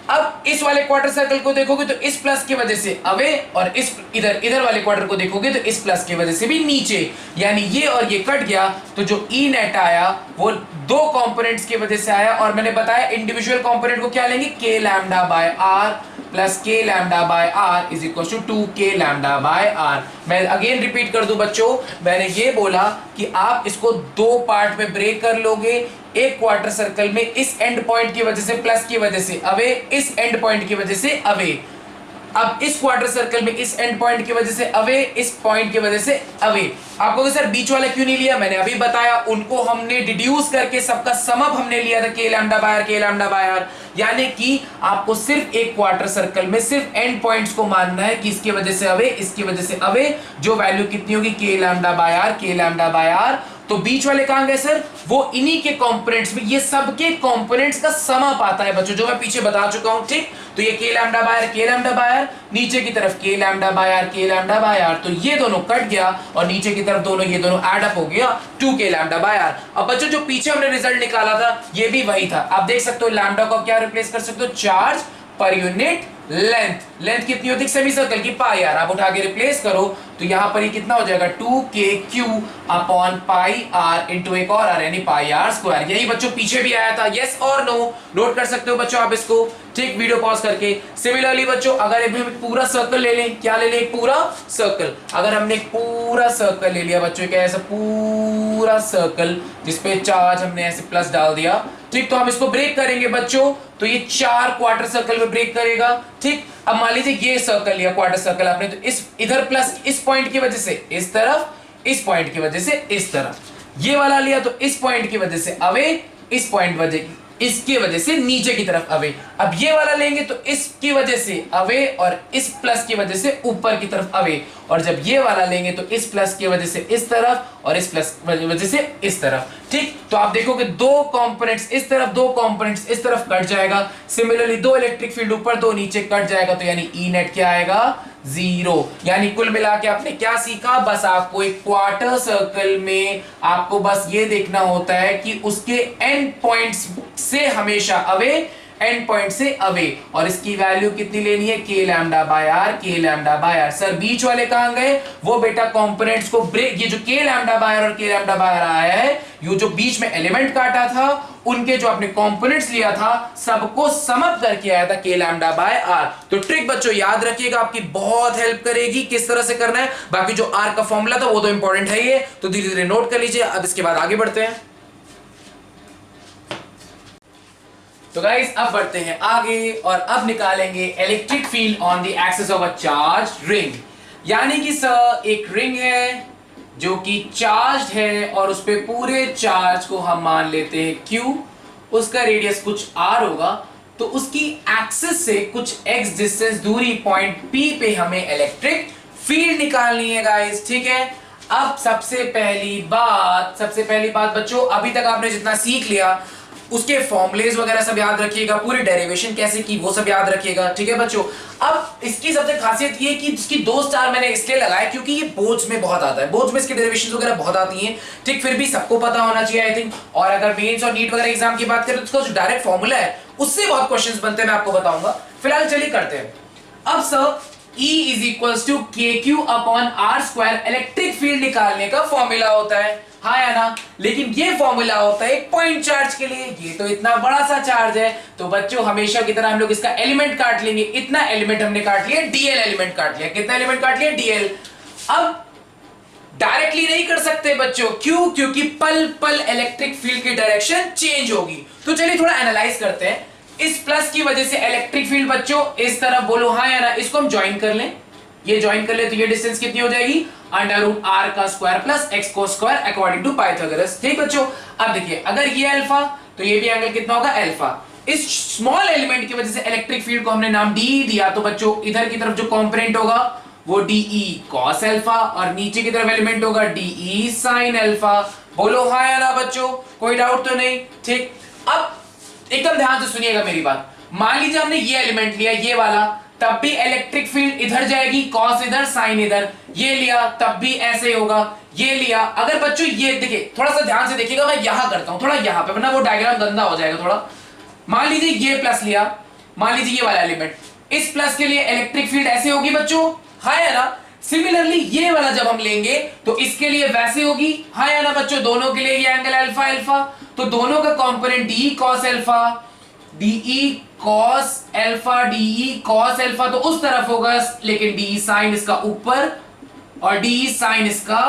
अब इस वाले क्वार्टर सर्कल को देखोगे तो इस प्लस की वजह से अवे, और इस इधर वाले क्वार्टर को देखोगे तो इस प्लस की वजह से भी नीचे, यानी ये और ये कट गया। तो जो ई नेट आया वो दो कंपोनेंट्स की वजह से आया, और मैंने बताया इंडिविजुअल कंपोनेंट को क्या लेंगे, k lambda by R plus k lambda by R is equal to 2 k lambda by R. मैं अगेन रिपीट कर दूं बच्चों, मैंने ये बोला कि आप इसको दो पार्ट में ब्रेक कर लोगे। एक क्वार्टर सर्कल में इस एंड पॉइंट की वजह से प्लस की वजह से अवे, इस एंड पॉइंट की वजह से अवे। अब इस क्वार्टर सर्कल में इस एंड पॉइंट की वजह से अवे, इस पॉइंट की वजह से अवे। आपको सर बीच वाला क्यों नहीं लिया, मैंने अभी बताया, उनको हमने डिड्यूस करके सबका सम अप हमने लिया था के लैम्डा बाय आर, यानी कि आपको सिर्फ एक क्वार्टर सर्कल में सिर्फ एंड पॉइंट्स को मानना है कि इसकी वजह से अवे, इसकी वजह से अवे, जो वैल्यू कितनी होगी के लैम्डा बाय आर। तो बीच वाले कहां गए सर, वो इन्हीं के कंपोनेंट्स में, ये सबके कंपोनेंट्स का सम अप आता है बच्चों, जो मैं पीछे बता चुका हूं, ठीक। तो ये के लैम्डा बाय आर, नीचे की तरफ के लैम्डा बाय आर, तो ये दोनों कट गया और नीचे की तरफ दोनों, ये दोनों ऐड अप हो गया 2 के लैम्डा बाय आर। अब बच्चों जो पीछे हमने रिजल्ट निकाला था ये भी वही था। आप देख सकते हो लैम्डा को क्या रिप्लेस कर सकते हो, चार्ज पर यूनिट लेंथ कितनी होती है सेमी सर्कल की, पाई आर। आप उठा के रिप्लेस करो तो यहां पर ये कितना हो जाएगा 2kq upon pi are into एक और आर, यानी पाई आर स्क्वायर। यही बच्चों पीछे भी आया था, यस और नो, नोट कर सकते हो बच्चों आप इसको, ठीक, वीडियो पॉज करके। सिमिलरली बच्चों अगर हम पूरा सर्कल ले लें, क्या ले लें, एक पूरा सर्कल। अगर हमने एक पूरा सर्कल ले लिया बच्चों, क्या ऐसा पूरा सर्कल जिसपे चार्ज हमने ऐसे प्लस डाल दिया, ठीक। तो हम इसको ब्रेक करेंगे बच्चों, तो ये 4 क्वार्टर सर्कल में ब्रेक करेगा, ठीक। अब मान लीजिए ये सर्कल लिया, क्वार्टर सर्कल आपने, तो इस इधर प्लस इस पॉइंट की वजह से इस तरफ, इस पॉइंट की वजह से इस तरफ, ये वाला लिया तो इस पॉइंट की वजह से अवे, इस पॉइंट वजह इसकी वजह से नीचे की तरफ अवे। अब ये वाला लेंगे तो इसकी वजह से अवे और इस प्लस की वजह से ऊपर की तरफ अवे, और जब ये वाला लेंगे तो इस प्लस की वजह से इस तरफ और इस प्लस वजह से इस तरफ, ठीक। तो आप देखोगे दो कंपोनेंट्स इस तरफ, दो कंपोनेंट्स इस तरफ कट जाएगा। सिमिलरली दो इलेक्ट्रिक फील्ड ऊपर दो नीचे कट जाएगा, तो यानी ई नेट क्या आएगा, 0। यानी कुल मिला के आपने क्या सीखा, बस आपको एक क्वार्टर सर्कल में आपको बस ये देखना होता है कि उसके एंड पॉइंट्स से हमेशा अवे, एंड पॉइंट से अवे, और इसकी वैल्यू कितनी लेनी है, के लैम्डा बाय आर। सर बीच वाले कहां गए, वो बेटा कंपोनेंट्स को ब्रेक, ये जो के लैम्डा बाय आर और के लैम्डा बाय आर आया है, ये जो बीच में एलिमेंट काटा था उनके जो आपने कंपोनेंट्स लिया था सबको सम अप करके आया था के लैम्डा बाय आर। तो ट्रिक बच्चों याद रखिएगा, आपकी बहुत हेल्प करेगी किस तरह से करना है। बाकी जो आर का फॉर्मूला था वो तो इंपॉर्टेंट है ये, तो धीरे धीरे नोट कर लीजिए। अब इसके बाद आगे बढ़ते हैं। तो गाइस अब बढ़ते हैं आगे और अब निकालेंगे electric field on the axis of a charge ring. यानी कि सर एक रिंग है जो कि चार्ज है और उस पे पूरे चार्ज को हम मान लेते हैं Q, उसका रेडियस कुछ R होगा, तो उसकी एक्सिस से कुछ x डिस्टेंस दूरी पॉइंट P पे हमें इलेक्ट्रिक फील्ड निकालनी है गाइस, ठीक है। अब सबसे पहली बात बच्चों, अभी तक आपने जितना सीख लिया उसके फॉर्मुलेज वगैरह सब याद रखिएगा, पूरी डेरिवेशन कैसे की वो सब याद रखिएगा, ठीक है बच्चों। अब इसकी सबसे खासियत ये है कि इसकी 2 स्टार मैंने इसलिए लगाया क्योंकि ये बोर्ड्स में बहुत आता है, बोर्ड्स में इसकी डेरिवेशन वगैरह बहुत आती हैं, ठीक। फिर भी सबको पता होना चाहिए आई थिंक। और अगर मेंस और नीट वगैरह एग्जाम की बात करें तो उसका जो डायरेक्ट फॉर्मूला है उससे बहुत क्वेश्चंस बनते हैं, मैं आपको बताऊंगा। फिलहाल चलिए करते हैं। अब sir E is equal to KQ upon R square electric field निकालने का फॉर्मूला होता है। हाँ या ना। लेकिन ये फॉर्मूला होता है एक पॉइंट चार्ज के लिए, ये तो इतना बड़ा सा चार्ज है, तो बच्चों हमेशा की तरह हम लोग इसका एलिमेंट काट लेंगे। इतना एलिमेंट हमने काट लिया, डीएल एलिमेंट काट लिया। कितना एलिमेंट काट लिया? डीएल। अब डायरेक्टली नहीं कर सकते बच्चों, क्यों? क्योंकि पल पल इलेक्ट्रिक फील्ड की डायरेक्शन चेंज होगी। तो चलिए थोड़ा एनालाइज करते हैं। इस प्लस की वजह से इलेक्ट्रिक फील्ड बच्चों इस तरफ, बोलो हाँ या ना, इसको हम ज्वाइन कर लें। ये ज्वाइन कर ले तो ये डिस्टेंस कितनी हो जाएगी? √r का स्क्वायर प्लस x को स्क्वायर अकॉर्डिंग टू पाइथागोरस। ठीक बच्चों, अब देखिए अगर ये अल्फा तो ये भी एंगल कितना होगा? अल्फा। इस स्मॉल एलिमेंट की वजह से इलेक्ट्रिक फील्ड को हमने नाम डी दिया, तो बच्चों इधर की तरफ जो कॉम्पोनेंट होगा वो डीई कॉस अल्फा और नीचे की तरफ एलिमेंट होगा डीई साइन अल्फा। बोलो हाँ या ना बच्चों, कोई डाउट तो नहीं? ठीक, अब एकदम ध्यान से सुनिएगा मेरी बात। मान लीजिए हमने ये एलिमेंट लिया, ये वाला, तब भी इलेक्ट्रिक फील्ड इधर जाएगी, कॉस इधर साइन इधर। ये लिया तब भी ऐसे होगा, ये लिया। अगर बच्चों ये देखिए, थोड़ा सा ध्यान से देखिएगा, मैं यहां करता हूं थोड़ा यहां पे, वरना वो डायग्राम गंदा हो जाएगा थोड़ा। मान लीजिए ये प्लस लिया, मान लीजिए ये वाला एलिमेंट, इस प्लस के लिए इलेक्ट्रिक फील्ड ऐसे होगी बच्चों, हाँ या ना। सिमिलरली ये वाला जब हम लेंगे तो इसके लिए वैसे होगी, हाँ या ना बच्चों। दोनों के लिए ये एंगल अल्फा अल्फा, तो दोनों का component d cos alpha, d E cos alpha, d E cos alpha तो उस तरफ होगा, लेकिन डी साइन इसका ऊपर और डी साइन इसका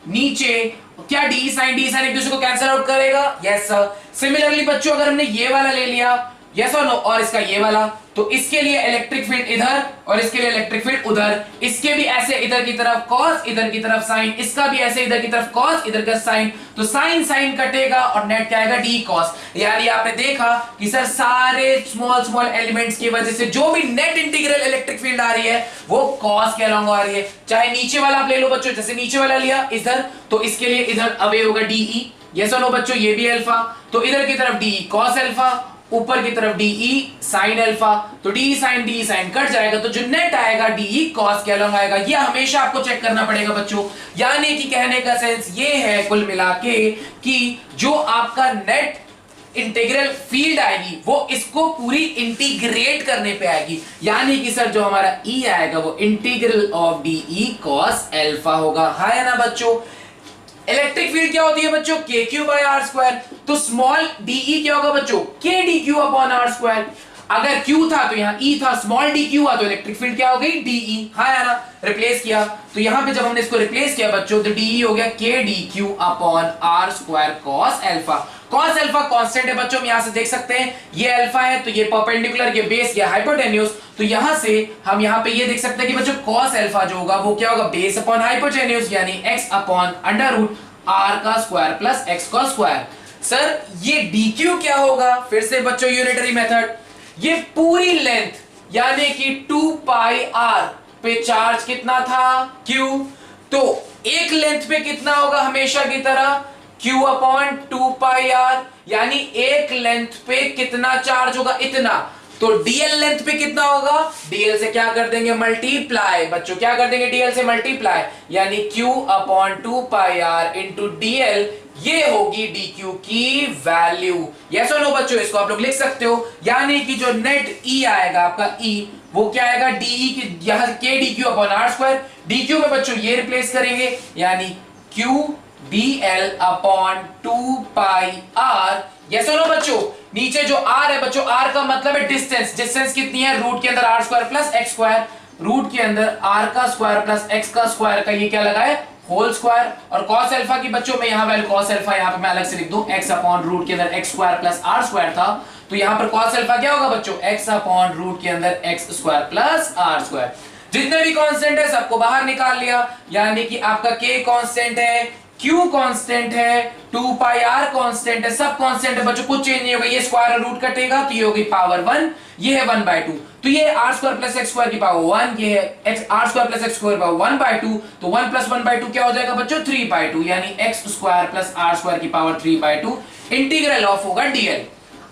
नीचे। क्या डी साइन एक दूसरे को कैंसिल आउट करेगा? Yes sir. सिमिलरली बच्चों अगर हमने ये वाला ले लिया, यस और नो, और इसका ये वाला, तो इसके लिए इलेक्ट्रिक फील्ड इधर और इसके लिए इलेक्ट्रिक फील्ड उधर। इसके भी ऐसे इधर की तरफ कॉस, इधर की तरफ साइन, इसका भी ऐसे इधर की तरफ कॉस, इधर का साइन, तो साइन साइन कटेगा और नेट क्या आएगा? D cos. यानी आपने देखा कि सर सारे स्मॉल स्मॉल एलिमेंट्स की वजह से जो भी नेट इंटीग्रल इलेक्ट्रिक फील्ड आ रही है वो कॉस के अलॉन्ग आ रही है। चाहे नीचे वाला आप ले लो बच्चों, जैसे नीचे वाला लिया इधर, तो इसके लिए इधर अवे होगा डीई, यस और नो बच्चों, ये भी अल्फा, तो इधर की तरफ डीई कॉस अल्फा, ऊपर की तरफ डीई साइन अल्फा, तो डी साइन कट जाएगा, तो जो नेट आएगा डीई कॉस के अलॉन्ग आएगा। ये हमेशा आपको चेक करना पड़ेगा बच्चों। यानी कि कहने का सेंस ये है कुल मिला के कि जो आपका नेट इंटीग्रल फील्ड आएगी वो इसको पूरी इंटीग्रेट करने पे आएगी। यानी कि सर जो हमारा ई आएगा वो integral of d E cos alpha होगा, हाँ या ना बच्चों। इलेक्ट्रिक फील्ड क्या होती है बच्चों? K q by R square. तो स्मॉल डीई क्या होगा बच्चों? K d q upon R square. अगर Q था तो यहाँ E था, स्मॉल डी क्यू हुआ तो इलेक्ट्रिक फील्ड क्या हो गई? डीई, हाँ या ना। रिप्लेस किया तो यहाँ पे जब हमने इसको रिप्लेस किया बच्चों तो डीई हो गया k d q upon R square cos alpha. Cos alpha constant है बच्चों, हम यहां से देख सकते हैं ये अल्फा है तो ये परपेंडिकुलर, ये बेस, ये हाइपोटेन्यूज, तो यहां से हम यहां पे ये देख सकते हैं कि बच्चों कॉस अल्फा जो होगा वो क्या होगा? बेस अपॉन हाइपोटेन्यूज, यानी x upon under root r का स्क्वायर प्लस x का स्क्वायर। सर ये dq क्या होगा? फिर से बच्चों यूनिटरी मेथड, ये पूरी लेंथ यानी कि 2 पाई r पे चार्ज कितना था? q, तो एक लेंथ पे कितना होगा? हमेशा की तरह q अपॉन 2 पाई r, यानी एक लेंथ पे कितना चार्ज होगा? इतना। तो dl लेंथ पे कितना होगा? dl से क्या कर देंगे? मल्टीप्लाई बच्चों, क्या कर देंगे? dl से मल्टीप्लाई, यानी q अपॉन 2 पाई r इंटू dl, ये होगी dq की वैल्यू। यस और नो बच्चों, इसको आप लोग लिख सकते हो। यानी कि जो नेट e आएगा आपका e, वो क्या आएगा? de की यहां k dq upon r square, dq में बच्चों ये रिप्लेस करेंगे, यानी q dl अपॉन 2 पाई r। यस और नो बच्चों, नीचे जो r है बच्चों, r का मतलब है डिस्टेंस। डिस्टेंस कितनी है? रूट के अंदर r square plus x square, root के अंदर r का स्क्वायर प्लस x का स्क्वायर का ये क्या लगा है? Whole square. और cos अल्फा की बच्चों में यहां वैल्यू cos अल्फा यहां पे मैं अलग से लिख दूं, x अपॉन रूट के अंदर x square plus r square था, तो यहां पर cos अल्फा क्या होगा बच्चों? x अपॉन रूट के अंदर x square plus r square. जितने भी कांस्टेंट है सबको बाहर निकाल लिया, यानी कि आपका k कांस्टेंट है, q कांस्टेंट है, 2 पाई r कांस्टेंट है, सब कांस्टेंट है बच्चों, कुछ चेंज नहीं होगा। ये स्क्वायर और रूट कटेगा तो ये होगी पावर 1, ये है 1/2, तो ये r square plus x square की पावर 1, ये है r square plus x square की पावर 1/2, तो 1 प्लस 1/2 क्या हो जाएगा बच्चों? 3/2, यानी x square plus r square की पावर 3/2। इंटीग्रल ऑफ होगा dl।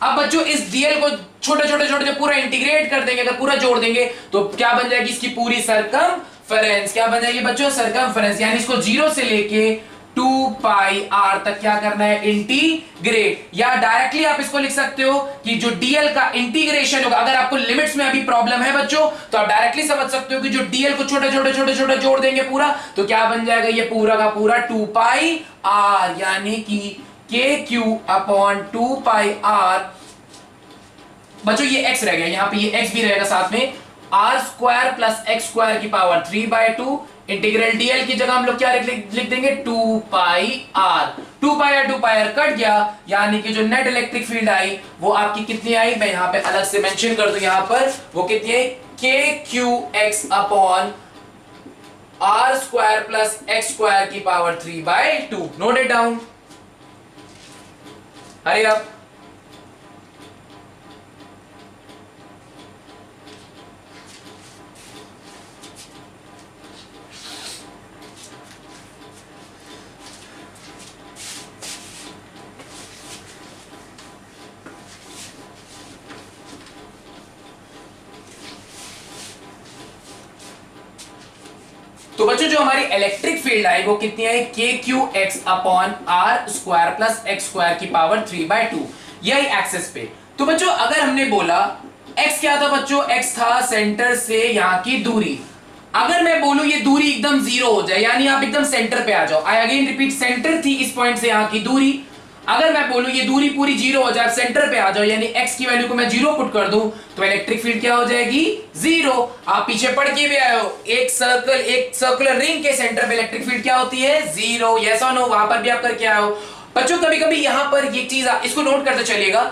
अब बच्चों इस dl को छोटे छोटे छोटे पूरा इंटीग्रेट कर देंगे, अगर पूरा जोड़ देंगे तो क्या बन जाएगी? इसकी पूरी सरकमफेरेंस। क्या बन जाएगी बच्चों? सरकमफेरेंस। यानी इसको 0 से लेके 2 पाई r तक क्या करना है, इंटीग्रेट। या डायरेक्टली आप इसको लिख सकते हो कि जो dl का इंटीग्रेशन होगा, अगर आपको लिमिट्स में अभी प्रॉब्लम है बच्चों, तो आप डायरेक्टली समझ सकते हो कि जो dl को छोटे छोटे छोटे छोटे जोड़ देंगे पूरा, तो क्या बन जाएगा ये पूरा का पूरा 2 पाई r, यानी कि kq अपॉन 2 पाई r। बच्चों ये x रह गया, यहां पे ये x भी रहेगा साथ में, r square plus x square की पावर 3/2 इंटीग्रल dl की जगह हम लोग क्या लिख देंगे, 2 पाई r। 2 पाई r 2 पाई r कट गया, यानी कि जो नेट इलेक्ट्रिक फील्ड आई वो आपकी कितनी आई, मैं यहां पे अलग से मेंशन कर दूं, यहां पर वो कितनी है, kqx upon r square plus x square की power 3/2। Note it down, hurry up. तो बच्चों जो हमारी इलेक्ट्रिक फील्ड आई वो कितनी आई, kqx upon r square plus x square की पावर 3/2, यही एक्सिस पे। तो बच्चों अगर हमने बोला x क्या था बच्चों, x था सेंटर से यहां की दूरी। अगर मैं बोलूं ये दूरी एकदम जीरो हो जाए, यानी आप एकदम सेंटर पे आ जाओ, आई अगेन रिपीट, सेंटर थी इस पॉइंट से यहां की दूरी। अगर मैं बोलूं ये दूरी पूरी जीरो हो जाए, सेंटर पे आ जाओ, यानी x की वैल्यू को मैं जीरो पुट कर दूं, तो इलेक्ट्रिक फील्ड क्या हो जाएगी, जीरो। आप पीछे पढ़ के भी आए हो, एक सर्कुलर रिंग के सेंटर पे इलेक्ट्रिक फील्ड क्या होती है, जीरो। यस और नो, वहां पर भी आप करके आए हो। बच्चों कभी कभी यहां पर ये चीज इसको नोट करते चलिएगा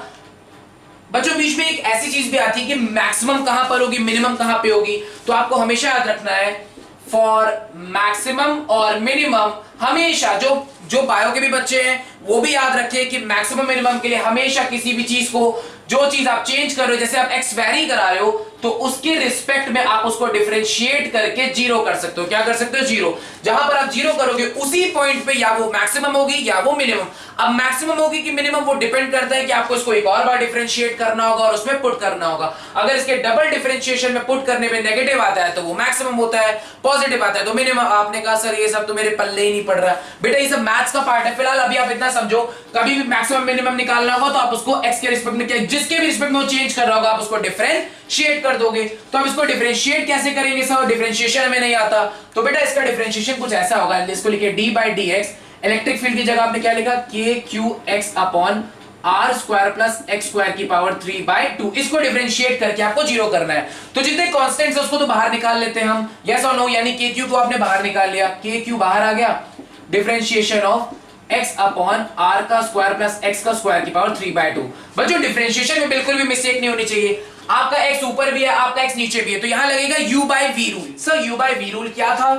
बच्चों, बीच में एक ऐसी चीज भी आती है कि मैक्सिमम कहां पर होगी, मिनिमम कहां पे होगी। तो आपको हमेशा याद रखना है, फॉर मैक्सिमम और मिनिमम हमेशा, जो बायो के भी बच्चे हैं वो भी याद रखें कि मैक्सिमम मिनिमम के लिए हमेशा किसी भी चीज को, जो चीज आप चेंज कर रहे हो, जैसे आप x वेरी करा रहे हो, तो उसके रिस्पेक्ट में आप उसको डिफरेंशिएट करके जीरो कर सकते हो। क्या कर सकते हो, जीरो। जहां पर आप जीरो करोगे उसी पॉइंट पे या वो मैक्सिमम होगी या वो मिनिमम। अब मैक्सिमम होगी कि मिनिमम वो डिपेंड करता है कि आपको इसको एक और बार डिफरेंशिएट करना होगा और उसमें पुट करना होगा। अगर इसके डबल डिफरेंशिएशन में पुट करने पे नेगेटिव आता है तो वो मैक्सिमम होता है, पॉजिटिव आता है तो मिनिमम। आपने कहा सर ये सब तो मेरे पल्ले ही नहीं पड़ रहा। बेटा ये सब मैथ्स का पार्ट है, फिलहाल अभी आप इतना समझो, कभी भी मैक्सिमम मिनिमम निकालना होगा तो आप उसको x के रिस्पेक्ट में, जिसके भी रिस्पेक्ट में वो चेंज कर रहा होगा, आप उसको डिफरेंशिएट कर दोगे। तो आप इसको डिफरेंशिएट कैसे करेंगे सर, डिफरेंशिएशन हमें नहीं आता। तो बेटा इसका डिफरेंशिएशन कुछ ऐसा होगा, इसको लिखिए d/dx। इलेक्ट्रिक फील्ड की जगह आपने क्या लिखा, kqx upon r square plus x square की पावर 3/2। इसको डिफरेंशिएट करके आपको जीरो करना है। तो जितने कांस्टेंट्स है उसको तो बाहर निकाल लेते हैं हम, यस और नो, यानी kq को आपने बाहर निकाल लिया, kq बाहर आ गया, differentiation of x upon r का स्क्वायर प्लस x का स्क्वायर की पावर 3/2। बच्चों डिफरेंशिएशन में बिल्कुल भी मिस्टेक नहीं होनी चाहिए। आपका x ऊपर भी है, आपका x नीचे भी है, तो यहां लगेगा u/v rule. Sir u/v rule क्या था,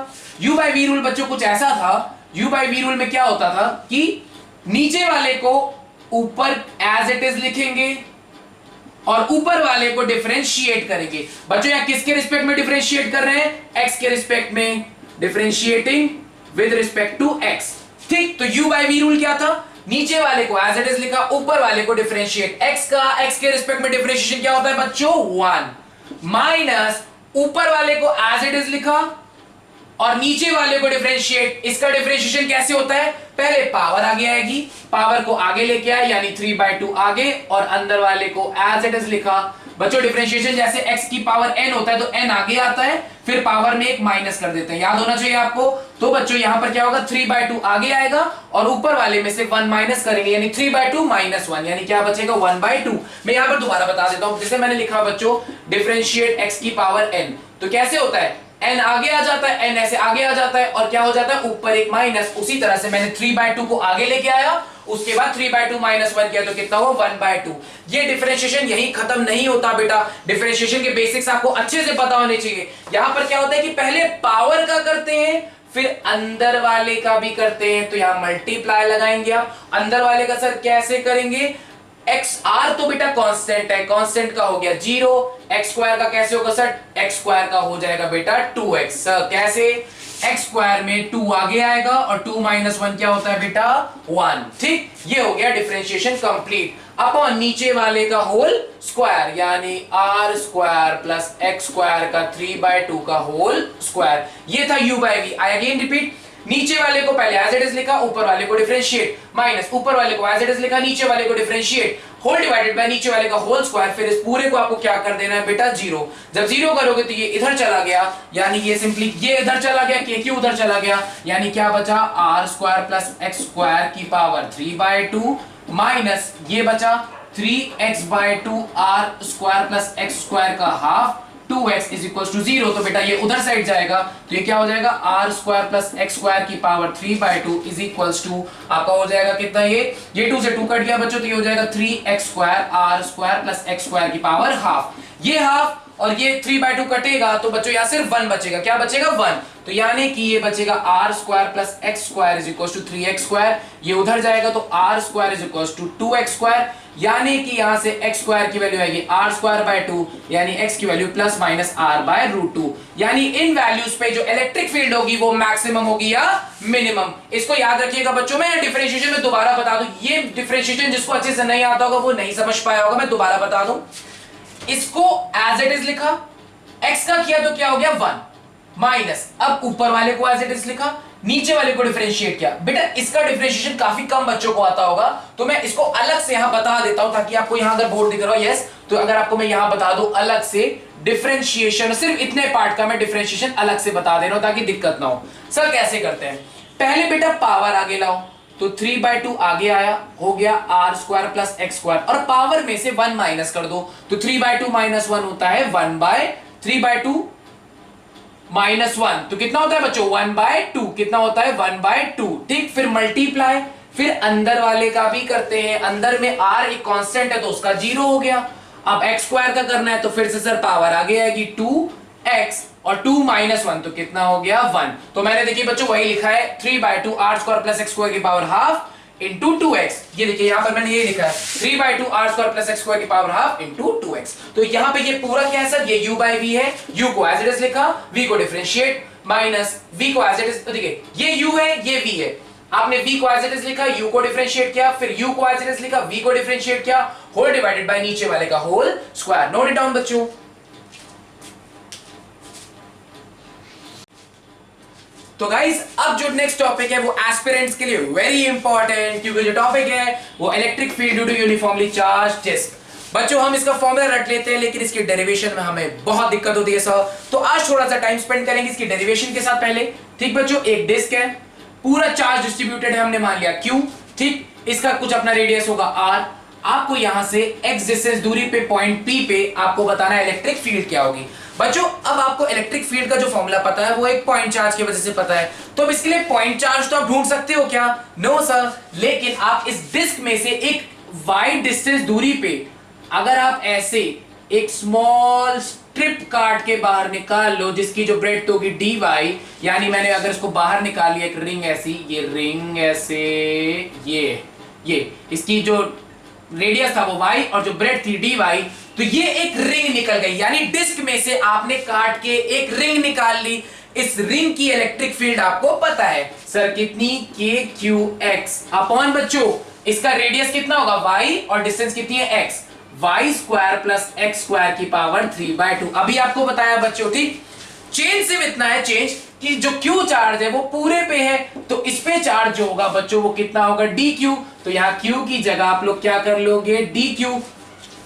u/v रूल बच्चों कुछ ऐसा था, u/v रूल में क्या होता था कि नीचे वाले को ऊपर एज इट इज लिखेंगे और ऊपर वाले को डिफरेंशिएट करेंगे। बच्चों यहां किसके रिस्पेक्ट में डिफरेंशिएट कर रहे हैं, x के रिस्पेक्ट में, differentiating with respect to x। ठीक, तो u/v रूल क्या था, नीचे वाले को एज इट इज लिखा, ऊपर वाले को डिफरेंशिएट। x के रिस्पेक्ट में डिफरेंशिएशन क्या होता है बच्चों, 1 माइनस ऊपर वाले को एज इट इज लिखा और नीचे वाले को डिफरेंशिएट। इसका डिफरेंशिएशन कैसे होता है, पहले पावर आगे आएगी, पावर को आगे लेके आए यानी 3/2 आगे, और अंदर वाले को एज इट इज लिखा। बच्चों डिफरेंशिएशन जैसे x की पावर n होता है तो n आगे आता है, फिर पावर में एक माइनस कर देते हैं, याद होना चाहिए आपको। तो बच्चों यहां पर क्या होगा, 3/2 आगे आएगा और ऊपर वाले में से 1 माइनस करेंगे, यानी 3/2 माइनस 1, यानी क्या बचेगा, 1/2। मैं यहां पर दोबारा बता देता हूं, जैसे मैंने लिखा बच्चों डिफरेंशिएट x की पावर n, तो कैसे होता है, n आगे आ जाता है, n ऐसे आगे आ जाता है और क्या हो जाता है, ऊपर एक माइनस। उसी तरह से मैंने 3/2 को आगे लेके आया, उसके बाद 3/2 माइनस 1 किया तो कितना हुआ, 1/2। ये डिफरेंशिएशन यही खत्म नहीं होता बेटा, डिफरेंशिएशन के बेसिक्स आपको अच्छे से पता होने चाहिए। यहां पर क्या होता है कि पहले पावर का करते हैं फिर अंदर वाले का भी करते हैं, तो यहां मल्टीप्लाई लगाएंगे आप। अंदर वाले का सर कैसे करेंगे, एक्स आर तो बेटा कांस्टेंट है, कांस्टेंट का हो गया 0, एक्स स्क्वायर का कैसे होगा सर, एक्स स्क्वायर का हो जाएगा बेटा 2x। सर कैसे, एक्स स्क्वायर में 2 आगे आएगा और 2 माइनस 1 क्या होता है बेटा, 1। ठीक, ये हो गया डिफरेंशिएशन कंप्लीट। अपॉन नीचे वाले का होल स्क्वायर, यानी R square plus X square का 3/2 का होल स्क्वायर। ये था u/v। आई अगेन रिपीट, नीचे वाले को पहले एज इट इज लिखा, ऊपर वाले को डिफरेंशिएट, माइनस ऊपर वाले को एज इट इज लिखा, नीचे वाले को डिफरेंशिएट, होल डिवाइडेड बाय नीचे वाले का होल स्क्वायर। फिर इस पूरे को आपको क्या कर देना है बेटा, जीरो। जब जीरो करोगे तो ये इधर चला गया, यानी ये सिंपली ये इधर चला गया, के क्यू उधर चला गया, यानी क्या बचा, R square plus X square की पावर 3/2 माइनस ये बचा 3x/2 R square plus X square का half 2x is equal to 0। तो बेटा ये उधर साइड जाएगा तो ये क्या हो जाएगा, R square plus X square की पावर 3/2 इज इक्वल टू आपका हो जाएगा कितना, ये 2 से 2 कट गया बच्चों, तो ये हो जाएगा 3x square R square plus X square की पावर हाफ। ये हाफ और ये 3/2 कटेगा तो बच्चों यहां सिर्फ 1 बचेगा, क्या बचेगा 1। तो यानी कि ये बचेगा R square plus X square is equal to 3x square, ये उधर जाएगा तो R square is equal to 2x square, यानी कि यहां से x स्क्वायर की वैल्यू आएगी r स्क्वायर बाय 2, यानी x की value plus minus r by root 2। यानी इन वैल्यूज पे जो इलेक्ट्रिक फील्ड होगी वो मैक्सिमम होगी या मिनिमम। इसको याद रखिएगा बच्चों, मैं डिफरेंशिएशन में दोबारा बता दूं, ये डिफरेंशिएशन जिसको अच्छे से नहीं आता होगा वो नहीं समझ पाया होगा, मैं दोबारा बता दूं। इसको एज इट इज लिखा, x का किया तो क्या हो गया 1 माइनस, अब ऊपर वाले को एज इट इज लिखा, नीचे वाले को डिफरेंशिएट किया। बेटा इसका डिफरेंशिएशन काफी कम बच्चों को आता होगा, तो मैं इसको अलग से यहां बता देता हूं ताकि आपको यहां अगर बोर्ड दिख रहा हो, यस, तो अगर आपको मैं यहां बता दूं अलग से डिफरेंशिएशन, सिर्फ इतने पार्ट का मैं डिफरेंशिएशन अलग से बता दे रहा हूं ताकि दिक्कत ना हो। सर कैसे करते हैं, पहले बेटा पावर आगे लाओ, तो 3/2 आगे आया, हो गया R square plus X square, और पावर में से 1 माइनस कर दो, तो 3/2 माइनस 1 होता है 1/3/2 माइनस 1, तो कितना होता है बच्चों 1/2, कितना होता है 1/2। ठीक, फिर मल्टीप्लाई, फिर अंदर वाले का भी करते हैं, अंदर में r एक कांस्टेंट है तो उसका 0 हो गया। अब x स्क्वायर का करना है तो फिर से सर पावर आगे आएगी 2x और 2 माइनस 1 तो कितना हो गया 1। तो मैंने देखिए बच्चों वही लिखा है 3/2 r square plus X square की पावर हाफ इंटू 2x। ये देखिए यहां पर मैंने ये लिखा है 3/2 r square plus X square की पावर हाफ इंटू 2x। तो यहां पे ये पूरा क्या है सर, ये u बाय v है, u को एज इट इज लिखा, v को डिफरेंशिएट माइनस v को एज इट इज, देखिए ये u है ये v है, आपने v को एज इट इज लिखा, u को डिफरेंशिएट किया, फिर u को एज इट इज लिखा, v को डिफरेंशिएट किया, होल डिवाइडेड बाय नीचे वाले का whole square. Note it down बच्चों। तो गाइस अब जो नेक्स्ट टॉपिक है वो एस्पिरेंट्स के लिए वेरी इंपॉर्टेंट, क्योंकि जो टॉपिक है वो electric field due to uniformly charge disc. बच्चों हम इसका फॉर्मूला रट लेते हैं लेकिन इसकी डेरिवेशन में हमें बहुत दिक्कत होती है सर, तो आज थोड़ा सा टाइम स्पेंड करेंगे इसकी डेरिवेशन के साथ। पहले ठीक बच्चों, एक डिस्क है, पूरा चार्ज डिस्ट्रीब्यूटेड है, हमने मान लिया Q, ठीक, इसका कुछ अपना रेडियस होगा R। आपको यहां से x डिस्टेंस दूरी पे पॉइंट P पे आपको बताना है इलेक्ट्रिक फील्ड क्या होगी। बच्चों अब आपको इलेक्ट्रिक फील्ड का जो फॉर्मूला पता है वो एक पॉइंट चार्ज की वजह से पता है, तो अब इसके लिए पॉइंट चार्ज तो आप ढूंढ सकते हो क्या, नो सर, लेकिन आप इस डिस्क में से एक वाइड डिस्टेंस दूरी पे अगर आप ऐसे एक स्मॉल स्ट्रिप काट के बाहर निकाल लो जिसकी जो ब्रेड्थ होगी dy, यानी मैंने अगर इसको बाहर निकाल लिया एक रिंग ऐसी, ये रिंग ऐसे, ये इसकी जो रेडियस था वो y और जो ब्रेड्थ थी dy, तो ये एक रिंग निकल गई, यानी डिस्क में से आपने काट के एक रिंग निकाल ली। इस रिंग की इलेक्ट्रिक फील्ड आपको पता है सर कितनी, KQX अपॉन बच्चों इसका रेडियस कितना होगा y और डिस्टेंस कितनी है x, y square plus X square की पावर 3/2। अभी आपको बताया बच्चों, ठीक, चेंज सिर्फ इतना है चेंज कि जो Q चार्ज है वो पूरे पे है, तो इस पे चार्ज जो होगा बच्चों वो कितना होगा dQ। तो यहाँ Q की जगह आप लोग क्या कर लोगे dQ।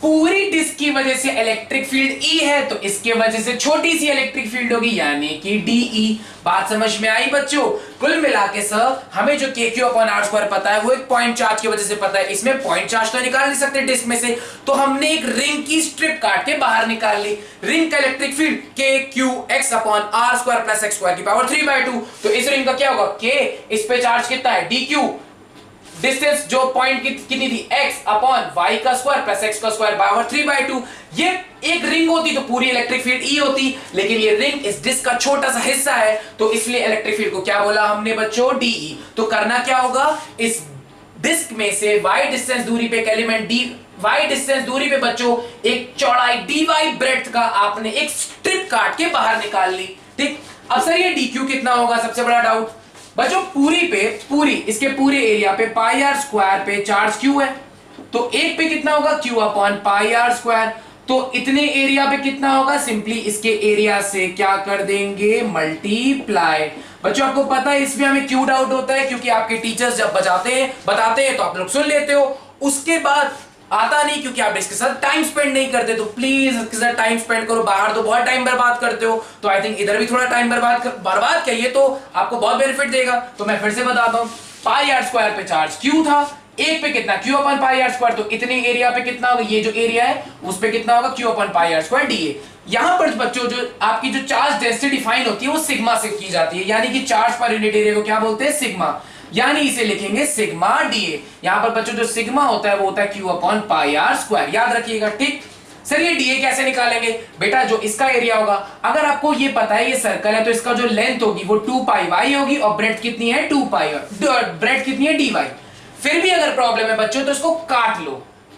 पूरी डिस्क की वजह से इलेक्ट्रिक फील्ड E है तो इसके वजह से छोटी सी इलेक्ट्रिक फील्ड होगी यानी कि DE। बात समझ में आई बच्चों। कुल मिला के सर हमें जो KQ अपॉन R स्क्वायर पता है वो एक पॉइंट चार्ज की वजह से पता है, इसमें पॉइंट चार्ज तो निकाल नहीं सकते डिस्क में से, तो हमने एक रिंग की स्ट्रिप काट के बाहर निकाल ली। रिंग का electric field KQX upon R square plus X square की पावर 3/2। तो इस रिंग का क्या होगा K, इस पे चार्ज कितना है DQ, डिस्टेंस जो पॉइंट की कितनी थी x अपॉन y का स्क्वायर प्लस x का स्क्वायर पावर 3/2। ये एक रिंग होती तो पूरी इलेक्ट्रिक फील्ड E होती, लेकिन ये रिंग इस डिस्क का छोटा सा हिस्सा है तो इसलिए इलेक्ट्रिक फील्ड को क्या बोला हमने बच्चों DE। तो करना क्या होगा, इस डिस्क में से y डिस्टेंस दूरी पे एक एलिमेंट d, y डिस्टेंस दूरी पे बच्चों एक चौड़ाई dy ब्रेड्थ का आपने एक स्ट्रिप काट के बाहर निकाल ली। ठीक, अब सर ये dq कितना होगा, सबसे बड़ा डाउट बच्चों, पूरी इसके पूरे एरिया पे पाई आर स्क्वायर पे चार्ज Q है, तो एक पे कितना होगा Q upon pi R square. तो इतने एरिया पे कितना होगा, सिंपली इसके एरिया से क्या कर देंगे, मल्टीप्लाई। बच्चों आपको पता है इसमें हमें क्यों डाउट होता है, क्योंकि आपके टीचर्स जब बताते हैं तो आप लोग सुन लेते हो, उसके बाद आता नहीं, क्योंकि आप इसके साथ टाइम स्पेंड नहीं करते। तो प्लीज इसके साथ टाइम स्पेंड करो, बाहर तो बहुत टाइम बर्बाद करते हो, तो आई थिंक इधर भी थोड़ा टाइम बर्बाद करिए तो आपको बहुत बेनिफिट देगा। तो मैं फिर से बताता हूं, पाई आर स्क्वायर पे चार्ज क्यू था, एक पे कितना क्यू अपन पाई आर स्क्वायर, तो इतने एरिया पे कितना होगा, ये जो एरिया है उस पे कितना होगा, Q upon pi R square d A. यहां पर बच्चों जो आपकी जो चार्ज डेंसिटी डिफाइन होती है वो सिग्मा से की जाती है, यानी कि चार्ज पर यूनिट एरिया को क्या बोलते हैं, सिग्मा, यानी इसे लिखेंगे सिग्मा डीए। यहां पर बच्चों जो सिग्मा होता है वो होता है Q upon pi R square, याद रखिएगा, ठीक। सर ये डीए कैसे निकालेंगे बेटा, जो इसका एरिया होगा, अगर आपको ये पता है ये सर्कल है तो इसका जो लेंथ होगी वो 2 पाई वाई होगी और ब्रेड्थ कितनी है 2 पाई, ब्रेड्थ कितनी है डी वाई। फिर भी अगर प्रॉब्लम है बच्चों तो इसको काट लो,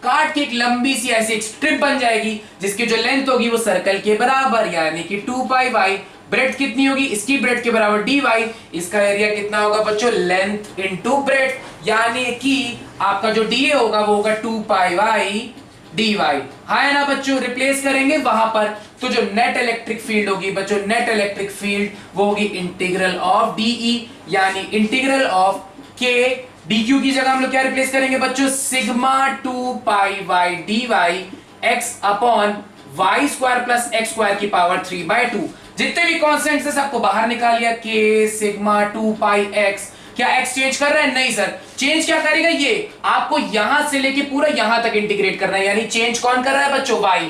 काट के एक लंबी सी ऐसी एक स्ट्रिप बन जाएगी जिसकी जो लेंथ होगी वो सर्कल के बराबर, यानी कि 2 पाई वाई, ब्रेड्थ कितनी होगी, इसकी ब्रेड्थ के बराबर डी वाई, इसका एरिया कितना होगा बच्चों, लेंथ इनटू ब्रेड्थ, यानी कि आपका जो डीए होगा वो होगा 2 पाई वाई डी वाई। हाँ है ना बच्चों, रिप्लेस करेंगे वहां पर, तो जो नेट इलेक्ट्रिक फील्ड होगी बच्चों, नेट इलेक्ट्रिक फील्ड वो होगी इंटीग्रल ऑफ डीई, यानी इंटीग्रल ऑफ के डीक्यू की जगह हम लोग क्या रिप्लेस करेंगे बच्चों, sigma 2 pi Y D Y X upon Y square plus X square की पावर 3/2। जितने भी कॉन्स्टेंट्स है सबको बाहर निकाल लिया, के सिग्मा 2 पाई एक्स, क्या एक्स चेंज कर रहा है, नहीं सर, चेंज क्या करेगा, ये आपको यहां से लेके पूरा यहां तक इंटीग्रेट करना है, यानी चेंज कौन कर रहा है बच्चों, वाई,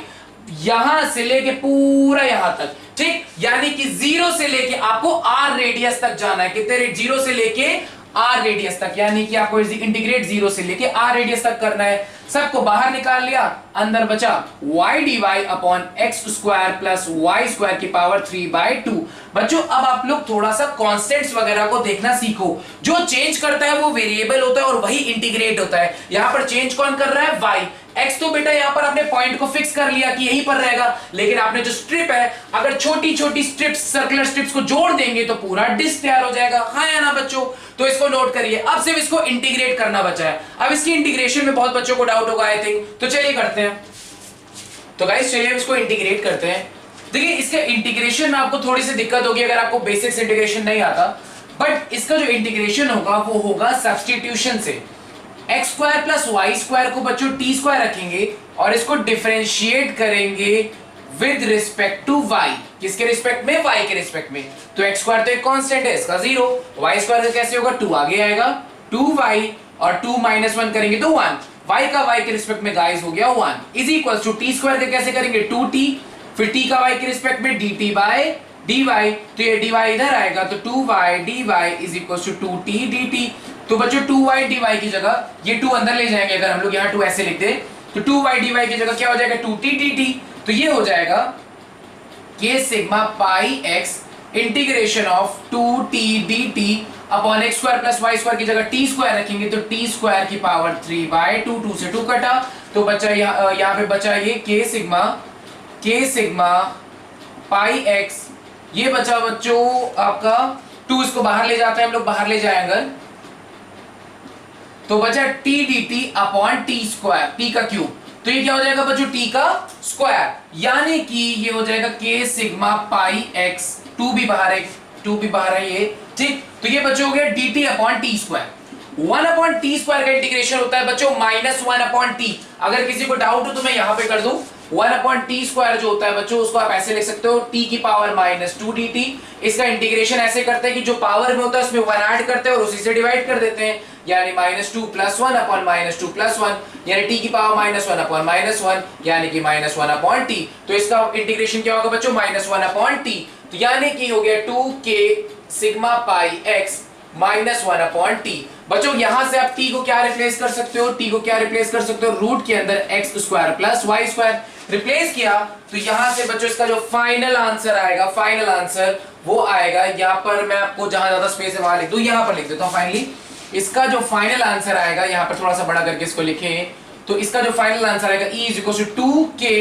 यहां से लेके पूरा यहां तक, ठीक, यानी कि 0 से लेके आपको आर रेडियस तक जाना है, कितने, 0 से लेके आर रेडियस तक, यानी कि आपको इंटीग्रेट 0 से लेके आर रेडियस तक करना है। सबको बाहर निकाल लिया, अंदर बचा y dy upon X square plus Y square की पावर 3/2। बच्चों अब आप लोग थोड़ा सा कांस्टेंट्स वगैरह को देखना सीखो, जो चेंज करता है वो वेरिएबल होता है और वही इंटीग्रेट होता है। यहां पर चेंज कौन कर रहा है, y, x तो बेटा यहां पर आपने पॉइंट को फिक्स कर लिया कि यहीं पर रहेगा, लेकिन आपने जो स्ट्रिप है, अगर छोटी छोटी स्ट्रिप्स, सर्कुलर स्ट्रिप्स को जोड़ देंगे तो पूरा डिस्क तैयार हो जाएगा। हाँ या ना बच्चों, तो इसको नोट करिए। अब सिर्फ इसको इंटीग्रेट करना बचा है। अब इसकी इंटीग्रेशन में बहुत बच्चों को डाउट होगा आई थिंक, तो चलिए करते हैं। तो गाइस चलिए इसको इंटीग्रेट करते हैं। देखिए इसके इंटीग्रेशन में आपको थोड़ी सी दिक्कत होगी अगर आपको बेसिक्स इंटीग्रेशन नहीं आता, बट इसका जो इंटीग्रेशन होगा वो होगा सब्स्टिट्यूशन से। X square plus Y square को बच्चों टी स्क्वायर रखेंगे और इसको डिफरेंशिएट करेंगे विद रिस्पेक्ट टू वाई, किसके रिस्पेक्ट में, वाई के रिस्पेक्ट में। तो एक्स स्क्वायर तो एक कांस्टेंट है, इसका 0, वाई स्क्वायर का कैसे होगा, 2 आगे आएगा, 2y और 2 - 1 करेंगे तो 1, y का y के रिस्पेक्ट में गाइस हो गया 1 is equal to T square का कैसे करेंगे 2t, फिर t का y के रिस्पेक्ट में dt बाय dy, तो ये dy इधर आएगा तो 2y dy is equal to 2t dt। तो बच्चों 2y dy की जगह ये 2 अंदर ले जाएंगे, अगर हम लोग यहाँ 2 ऐसे लिख दे तो 2y dy की जगह क्या हो जाएगा 2t dt, तो ये हो जाएगा k sigma pi x integration of 2t dt upon X square plus Y square की जगह टी स्क्वायर रखेंगे तो टी स्क्वायर की पावर 3/2, 2 से 2 कटा तो बचा यहाँ पे बचा ये k सिग्मा पाई x, ये बचा बच्चों आपका 2, इसको बाहर ले जाते हैं हम लोग, बाहर ले जाए अगर तो बचा t dt upon T square, T का क्यूब, तो ये क्या हो जाएगा बच्चों टी का स्क्वायर, यानी कि ये हो जाएगा k सिग्मा पाई x, 2 भी बाहर है ये, ठीक। तो ये बच्चों हो गया dt upon T square. 1 upon T square का इंटीग्रेशन होता है बच्चों -1 अपॉन टी। अगर किसी को डाउट हो तो मैं यहां पे कर दूं, 1 अपॉन टी स्क्वायर जो होता है बच्चों उसको आप ऐसे लिख सकते हो t की पावर -2 dt। इसका इंटीग्रेशन ऐसे करते हैं कि जो पावर में होता है उसमें 1 ऐड करते हैं और उसी से डिवाइड कर देते हैं, यानी -2 + 1 अपॉन -2 + 1, यानी t की पावर -1 अपॉन -1 यानी कि -1 अपॉन t। तो इसका इंटीग्रेशन क्या होगा बच्चों -1 अपॉन t, तो यानी कि हो गया 2k sigma pi x -1 upon t। बच्चों यहां से आप t को क्या रिप्लेस कर सकते हो, t को क्या रिप्लेस कर सकते हो, रूट के अंदर x square plus Y square replace किया, तो यहां से बच्चों इसका जो फाइनल आंसर आएगा, फाइनल आंसर वो आएगा, यहां पर मैं आपको जहां ज्यादा स्पेस है वहां लिख दूं, यहां पर लिख देता हूं फाइनली। इसका जो फाइनल आंसर आएगा, यहां पर थोड़ा सा बड़ा करके इसको लिखें, तो इसका जो फाइनल आंसर आएगा E = 2k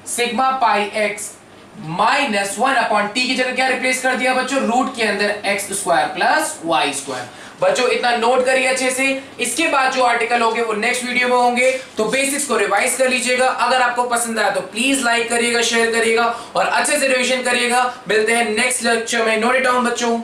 sigma pi x -1 upon t की जगह क्या रिप्लेस कर दिया बच्चों, रूट के अंदर x square plus Y square. बच्चों इतना नोट करिए अच्छे से, इसके बाद जो आर्टिकल होंगे वो नेक्स्ट वीडियो में होंगे, तो बेसिक्स को रिवाइज कर लीजिएगा। अगर आपको पसंद आया तो प्लीज लाइक करिएगा, शेयर करिएगा और अच्छे से रिवीजन करिएगा। मिलते हैं नेक्स्ट लेक्चर में। नोट इट डाउन बच्चों।